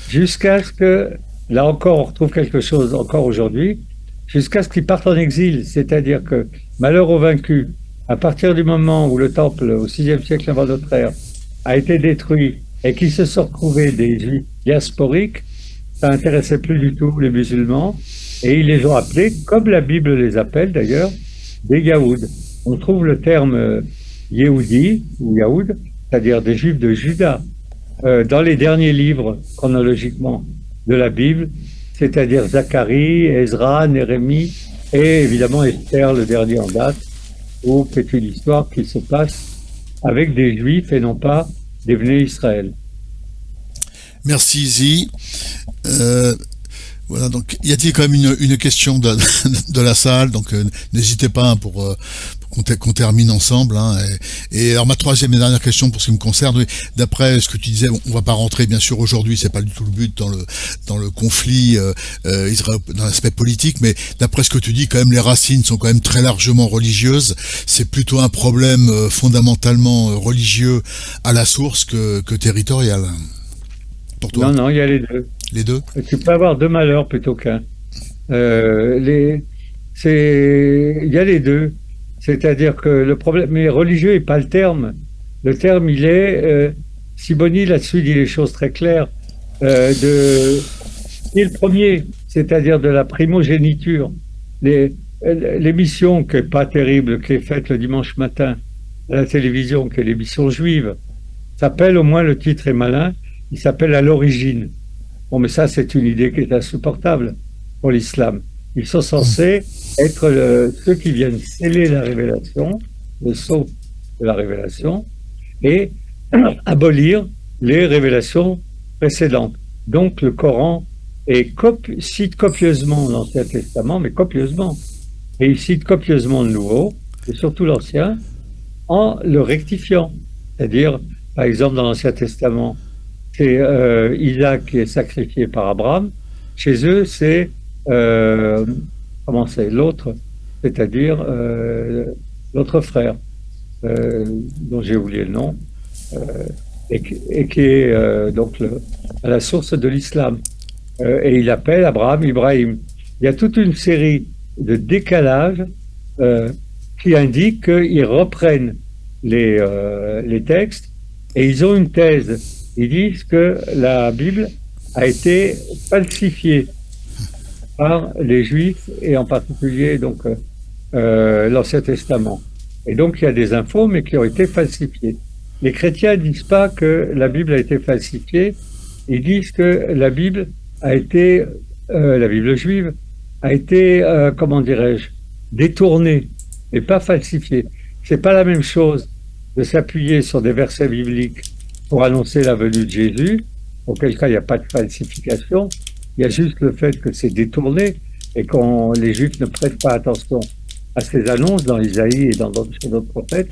jusqu'à ce que, là encore, on retrouve quelque chose encore aujourd'hui, jusqu'à ce qu'ils partent en exil. C'est-à-dire que, malheur aux vaincus, à partir du moment où le temple, au VIe siècle avant notre ère, a été détruit et qu'ils se sont retrouvés des Juifs diasporiques, ça n'intéressait plus du tout les musulmans, et ils les ont appelés, comme la Bible les appelle d'ailleurs, des Yaouds. On trouve le terme Yehudi ou Yaoud, c'est-à-dire des Juifs de Juda, dans les derniers livres chronologiquement de la Bible, c'est-à-dire Zacharie, Ezra, Néhémie et évidemment Esther, le dernier en date, où c'est une histoire qui se passe avec des Juifs et non pas des Bnei Israël. Merci Izzy. Voilà, donc y a-t-il quand même une question de la salle? Donc n'hésitez pas hein, pour qu'on termine ensemble. Hein, et alors ma troisième et dernière question pour ce qui me concerne, oui, d'après ce que tu disais, on va pas rentrer bien sûr aujourd'hui, c'est pas du tout le but dans le conflit Israël, dans l'aspect politique, mais d'après ce que tu dis, quand même les racines sont quand même très largement religieuses. C'est plutôt un problème fondamentalement religieux à la source que territorial. Pour toi. Non, il y a les deux. Les deux? Tu peux avoir deux malheurs plutôt qu'un. Il y a les deux. C'est-à-dire que le problème, mais religieux n'est pas le terme. Le terme, il est, Sibony là-dessus dit les choses très claires, qui est le premier, c'est-à-dire de la primogéniture. L'émission qui n'est pas terrible, qui est faite le dimanche matin à la télévision, qui est l'émission juive, s'appelle, au moins le titre est malin, il s'appelle À l'origine. Bon, mais ça, c'est une idée qui est insupportable pour l'islam. Ils sont censés être ceux qui viennent sceller la révélation, le sceau de la révélation, et abolir les révélations précédentes. Donc, le Coran cite copieusement l'Ancien Testament, mais copieusement. Et il cite copieusement le Nouveau, et surtout l'Ancien, en le rectifiant. C'est-à-dire, par exemple, dans l'Ancien Testament, c'est Isaac qui est sacrifié par Abraham. Chez eux, c'est comment c'est l'autre, c'est-à-dire l'autre frère, dont j'ai oublié le nom, et qui est donc à la source de l'islam. Et il appelle Abraham Ibrahim. Il y a toute une série de décalages qui indiquent qu'ils reprennent les textes et ils ont une thèse. Ils disent que la Bible a été falsifiée par les Juifs et en particulier donc l'Ancien Testament. Et donc il y a des infos mais qui ont été falsifiées. Les chrétiens ne disent pas que la Bible a été falsifiée, ils disent que la Bible a été, la Bible juive a été, comment dirais-je, détournée et pas falsifiée. C'est pas la même chose de s'appuyer sur des versets bibliques pour annoncer la venue de Jésus, auquel cas il n'y a pas de falsification, il y a juste le fait que c'est détourné et que les Juifs ne prêtent pas attention à ces annonces dans Isaïe et dans d'autres prophètes.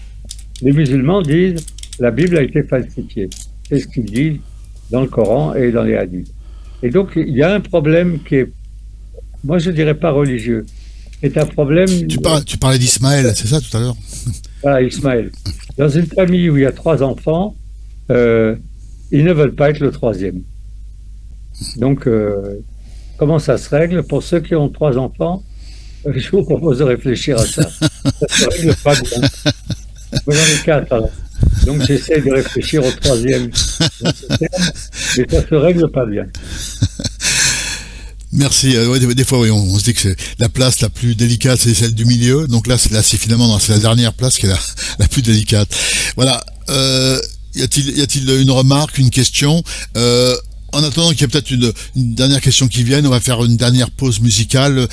Les musulmans disent la Bible a été falsifiée. C'est ce qu'ils disent dans le Coran et dans les hadiths. Et donc il y a un problème qui est, moi je dirais pas religieux, c'est un problème... Tu parlais d'Ismaël, c'est ça tout à l'heure? Voilà, Ismaël. Dans une famille où il y a 3 enfants, ils ne veulent pas être le 3e. Donc, comment ça se règle? Pour ceux qui ont 3 enfants, je vous propose de réfléchir à ça. Ça se règle pas bien. Moi, j'en ai 4, alors. Donc, j'essaie de réfléchir au 3e dans ce terme, mais ça se règle pas bien. Merci. Ouais, des fois, oui, on se dit que c'est la place la plus délicate, c'est celle du milieu. Donc là, c'est finalement c'est la dernière place qui est la plus délicate. Voilà. Y a-t-il une remarque, une question? En attendant qu'il y ait peut-être une dernière question qui vienne, on va faire une dernière pause musicale.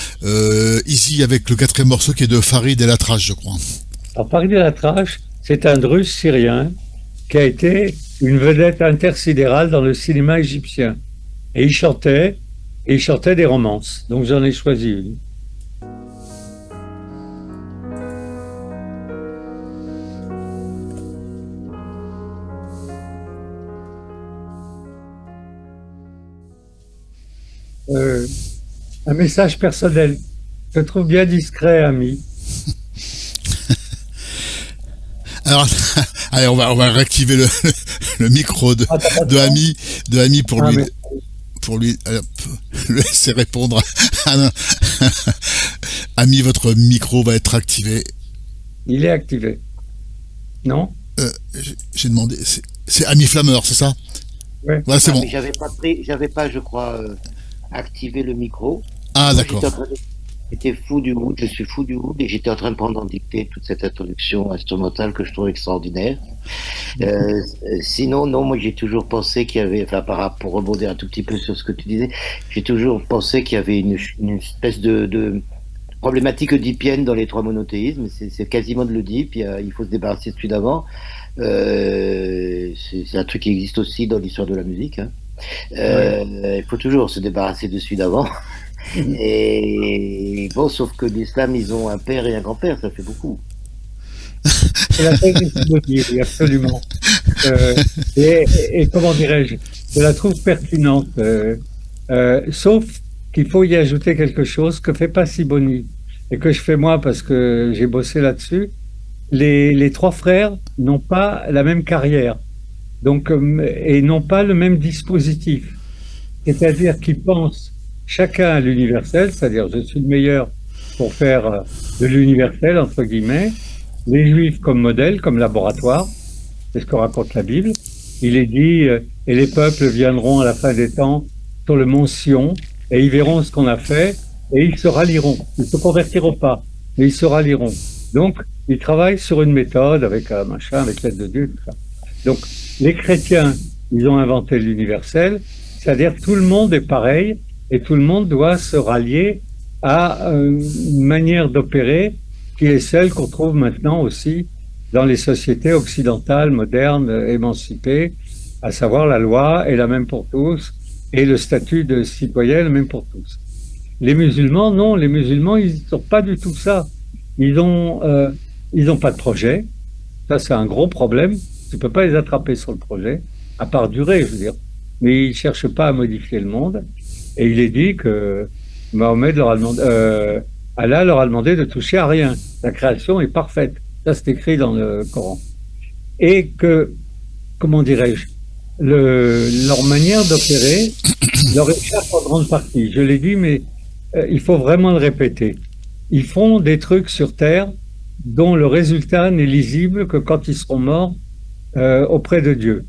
Ici, avec le 4e morceau qui est de Farid El-Atrash, je crois. Alors, Farid El-Atrash, c'est un druze syrien qui a été une vedette intersidérale dans le cinéma égyptien. Et il chantait des romances. Donc j'en ai choisi une. Euh, un message personnel. Je trouve bien discret, ami. Alors, allez, on va réactiver le micro Ah, t'as pas de de temps? Ami Ah, mais pour lui le laisser répondre. Ah non. Ami, votre micro va être activé. il est activé. Non? J'ai demandé, c'est Ami Flammeur, c'est ça? Ouais. Voilà, c'est Ah, bon. mais j'avais pas, je crois, activé le micro. Ah, Moi, d'accord. j'étais fou du mood, je suis fou du mood, et j'étais en train de prendre en dictée toute cette introduction instrumentale que je trouve extraordinaire. Sinon, non, moi j'ai toujours pensé qu'il y avait, enfin, pour rebondir un tout petit peu sur ce que tu disais, j'ai toujours pensé qu'il y avait une espèce de problématique oedipienne dans les trois monothéismes. C'est quasiment de l'Oedipe, il faut se débarrasser de celui d'avant. C'est un truc qui existe aussi dans l'histoire de la musique, hein. Ouais. Il faut toujours se débarrasser de celui d'avant. Et bon, sauf que l'islam, ils ont un père et un grand-père, ça fait beaucoup. C'est la thèse des Siboney, oui, absolument. Euh, et comment dirais-je, je la trouve pertinente, sauf qu'il faut y ajouter quelque chose que fait pas Sibony et que je fais moi parce que j'ai bossé là-dessus. Les trois frères n'ont pas la même carrière, donc et n'ont pas le même dispositif. C'est-à-dire qu'ils pensent chacun à l'universel, c'est-à-dire je suis le meilleur pour faire de l'universel entre guillemets. Les Juifs comme modèle, comme laboratoire. C'est ce que raconte la Bible. Il est dit, et les peuples viendront à la fin des temps sur le mont Sion, et ils verront ce qu'on a fait, et ils se rallieront. Ils ne se convertiront pas, mais ils se rallieront. Donc, ils travaillent sur une méthode avec un machin, avec l'aide de Dieu, tout ça. Donc, les chrétiens, ils ont inventé l'universel, c'est-à-dire tout le monde est pareil, et tout le monde doit se rallier à une manière d'opérer qui est celle qu'on trouve maintenant aussi dans les sociétés occidentales, modernes, émancipées, à savoir la loi est la même pour tous et le statut de citoyen est le même pour tous. Les musulmans, non, les musulmans, ils n'ont pas du tout ça. Ils ont pas de projet. Ça, c'est un gros problème. Tu peux pas les attraper sur le projet, à part durer, je veux dire. Mais ils cherchent pas à modifier le monde. Et il est dit que Mohamed leur a demandé, Allah leur a demandé de toucher à rien. La création est parfaite. Ça, c'est écrit dans le Coran. Et que, comment dirais-je, leur manière d'opérer leur échappe en grande partie. Je l'ai dit, mais il faut vraiment le répéter. Ils font des trucs sur Terre dont le résultat n'est lisible que quand ils seront morts auprès de Dieu.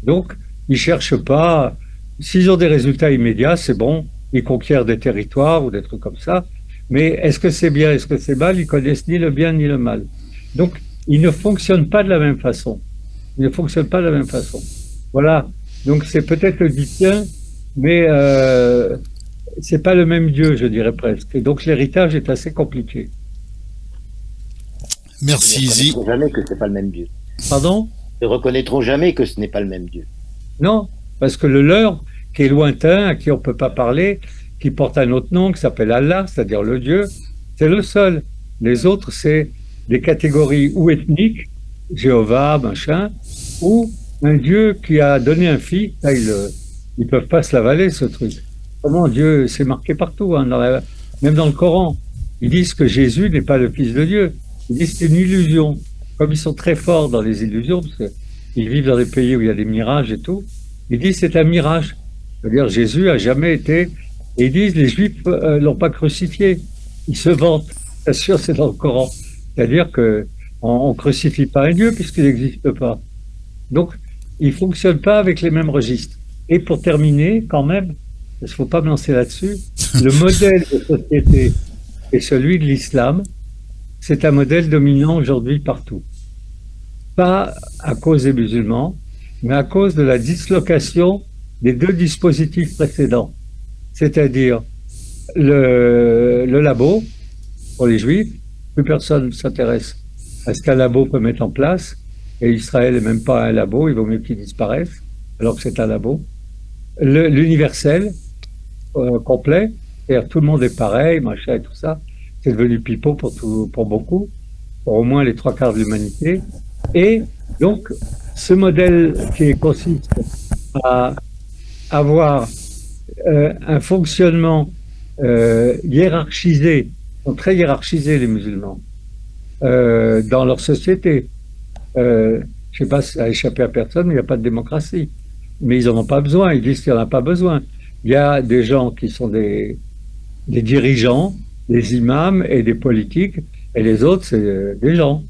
Donc, ils cherchent pas. S'ils ont des résultats immédiats, c'est bon. Ils conquièrent des territoires ou des trucs comme ça. Mais est-ce que c'est bien, est-ce que c'est mal? Ils connaissent ni le bien ni le mal. Donc, ils ne fonctionnent pas de la même façon. Ils ne fonctionnent pas de la même façon. Voilà. Donc, c'est peut-être le tien, mais c'est pas le même Dieu, je dirais presque. Et donc, l'héritage est assez compliqué. Ils ne Merci, Izzy. reconnaîtront jamais que c'est pas le même Dieu. Pardon? Ils ne reconnaîtront jamais que ce n'est pas le même Dieu. Non, parce que le leur, qui est lointain, à qui on ne peut pas parler, qui porte un autre nom, qui s'appelle Allah, c'est-à-dire le Dieu, c'est le seul. Les autres, c'est des catégories ou ethniques, Jéhovah, machin, ou un Dieu qui a donné un fils, là, ils peuvent pas se l'avaler, ce truc. Comment Dieu, c'est marqué partout, hein, même dans le Coran. Ils disent que Jésus n'est pas le fils de Dieu. Ils disent que c'est une illusion. Comme ils sont très forts dans les illusions, parce qu'ils vivent dans des pays où il y a des mirages et tout, ils disent que c'est un mirage. C'est-à-dire Jésus a jamais été. Et ils disent les Juifs l'ont pas crucifié. Ils se vantent. Bien sûr, c'est dans le Coran. C'est-à-dire que on crucifie pas un Dieu puisqu'il n'existe pas. Donc, ils fonctionnent pas avec les mêmes registres. Et pour terminer, quand même, parce qu'il faut pas me lancer là-dessus, le modèle de société est celui de l'islam. C'est un modèle dominant aujourd'hui partout. Pas à cause des musulmans, mais à cause de la dislocation des deux dispositifs précédents. C'est-à-dire le labo, pour les juifs, plus personne ne s'intéresse à ce qu'un labo peut mettre en place, Et Israël n'est même pas un labo, il vaut mieux qu'il disparaisse, alors que c'est un labo. L'universel, complet, c'est-à-dire tout le monde est pareil, machin et tout ça, c'est devenu pipeau pour beaucoup, pour au moins les 3/4 de l'humanité. Et donc, ce modèle qui consiste à avoir un fonctionnement hiérarchisé, ils sont très hiérarchisés les musulmans, dans leur société. Je ne sais pas si ça a échappé à personne, mais il n'y a pas de démocratie. Mais ils n'en ont pas besoin, ils disent qu'il n'y en a pas besoin. Il y a des gens qui sont des dirigeants, des imams et des politiques, et les autres, c'est des gens.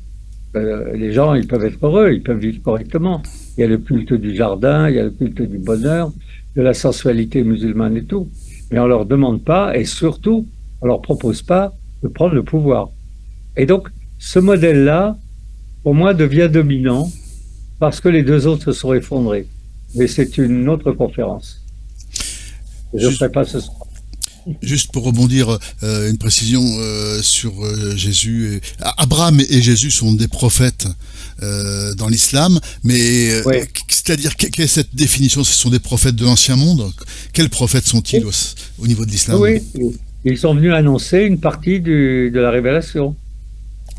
Les gens, ils peuvent être heureux, ils peuvent vivre correctement. Il y a le culte du jardin, il y a le culte du bonheur, de la sensualité musulmane et tout. Mais on leur demande pas, et surtout, on leur propose pas de prendre le pouvoir. Et donc, ce modèle-là, pour moi, devient dominant parce que les deux autres se sont effondrés. Mais c'est une autre conférence. Je ne ferai pas ce soir. Juste pour rebondir, une précision sur Jésus. Abraham et Jésus sont des prophètes dans l'islam, mais Oui. c'est-à-dire quelle est cette définition? Ce sont des prophètes de l'ancien monde? Quels prophètes sont-ils au niveau de l'islam? Oui, ils sont venus annoncer une partie de la révélation,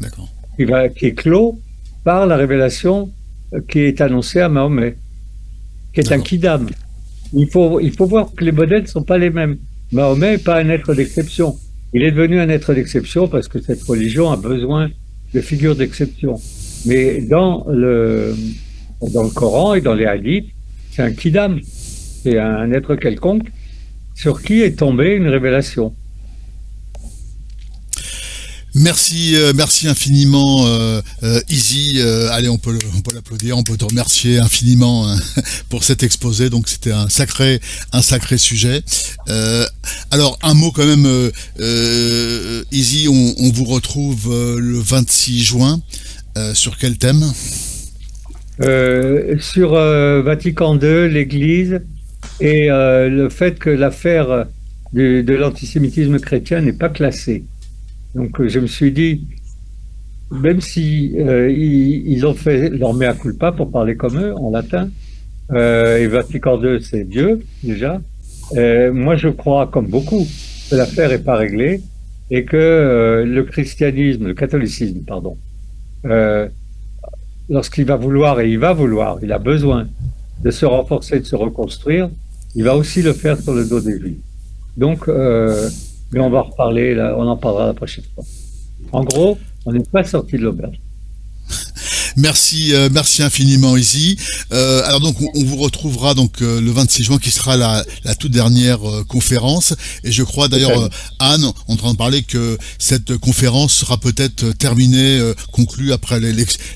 D'accord. qui est clos par la révélation qui est annoncée à Mahomet, qui est un kidam. Il faut voir que les modèles ne sont pas les mêmes. Mahomet n'est pas un être d'exception. Il est devenu un être d'exception parce que cette religion a besoin de figures d'exception. Mais dans le Coran et dans les hadiths, c'est un kidam. C'est un être quelconque sur qui est tombée une révélation. Merci, merci infiniment, Izzy. Allez, on peut l'applaudir, on peut te remercier infiniment pour cet exposé. Donc c'était un sacré sujet. Alors un mot quand même, Izzy, on vous retrouve le 26 juin. Sur quel thème? Sur Vatican II, l'Église et le fait que l'affaire de l'antisémitisme chrétien n'est pas classée. Donc je me suis dit, même si ils ont fait leur mea culpa, pour parler comme eux en latin, et Vatican II c'est Dieu déjà, moi je crois comme beaucoup que l'affaire n'est pas réglée et que le catholicisme, pardon, lorsqu'il va vouloir, et il a besoin de se renforcer, de se reconstruire, il va aussi le faire sur le dos des Juifs. Donc mais on va reparler, là, on en parlera la prochaine fois. En gros, on n'est pas sorti de l'auberge. Merci, merci infiniment, Izzy. Alors donc, on vous retrouvera donc le 26 juin, qui sera la toute dernière conférence. Et je crois d'ailleurs, Anne, on est en train de parler que cette conférence sera peut-être terminée, conclue après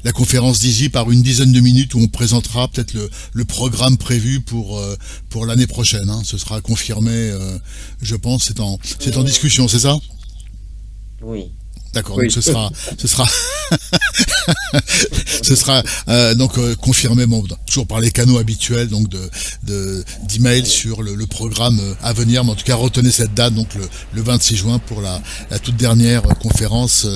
la conférence d'Izzy par une dizaine de minutes où on présentera peut-être le programme prévu pour l'année prochaine. Hein. Ce sera confirmé, je pense. C'est en discussion, c'est ça? Oui. D'accord, Oui. donc ce sera ce sera donc confirmé, bon, toujours par les canaux habituels, donc d'email sur le programme à venir, mais en tout cas retenez cette date, donc le 26 juin pour la toute dernière conférence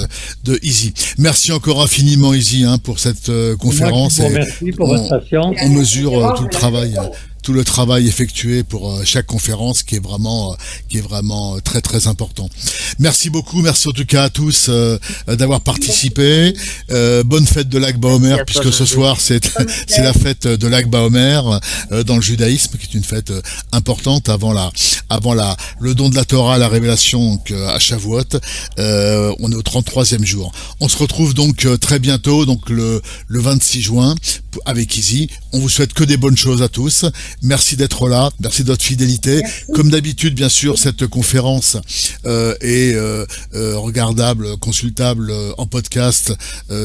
de Izzy. Merci encore infiniment, Izzy, hein, pour cette conférence. Merci pour votre patience. On mesure tout le travail effectué pour chaque conférence qui est vraiment très très important. Merci beaucoup, merci en tout cas à tous d'avoir participé. Bonne fête de Lag BaOmer, puisque ce soir c'est la fête de Lag BaOmer dans le judaïsme, qui est une fête importante avant le don de la Torah, la révélation, donc à Shavuot. On est au 33e jour. On se retrouve donc très bientôt, donc le 26 juin avec Izzy. On vous souhaite que des bonnes choses à tous. Merci d'être là, merci de votre fidélité. Comme d'habitude, bien sûr, cette conférence est regardable, consultable en podcast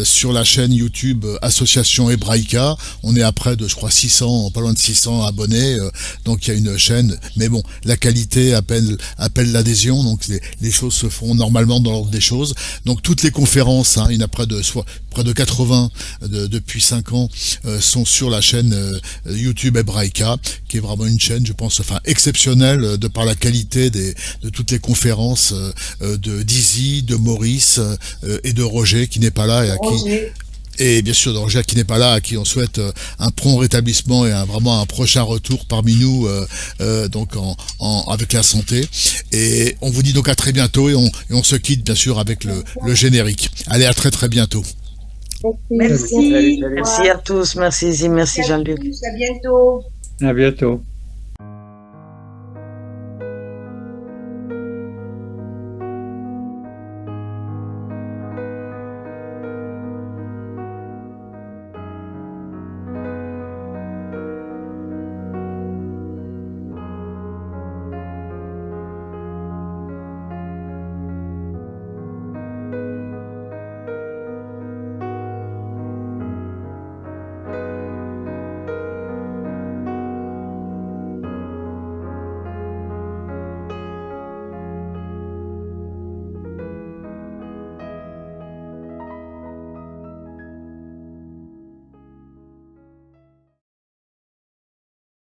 sur la chaîne YouTube Association Hebraïca. On est à près de, je crois, 600, pas loin de 600 abonnés. Donc il y a une chaîne, mais bon, la qualité appelle l'adhésion. Donc les choses se font normalement dans l'ordre des choses. Donc toutes les conférences, hein, il y en a près de 80 depuis 5 ans, sont sur la chaîne YouTube Hebraïca, qui est vraiment une chaîne, je pense, enfin exceptionnelle de par la qualité de toutes les conférences de d'Izzy, de Maurice et de Roger, qui n'est pas là Et bien sûr, Jacques qui n'est pas là, à qui on souhaite un prompt rétablissement et vraiment un prochain retour parmi nous, donc avec la santé. Et on vous dit donc à très bientôt et on se quitte bien sûr avec le générique. Allez, à très très bientôt. Merci. Merci à tous. Merci Izzy, merci Jean-Luc. À bientôt. À bientôt.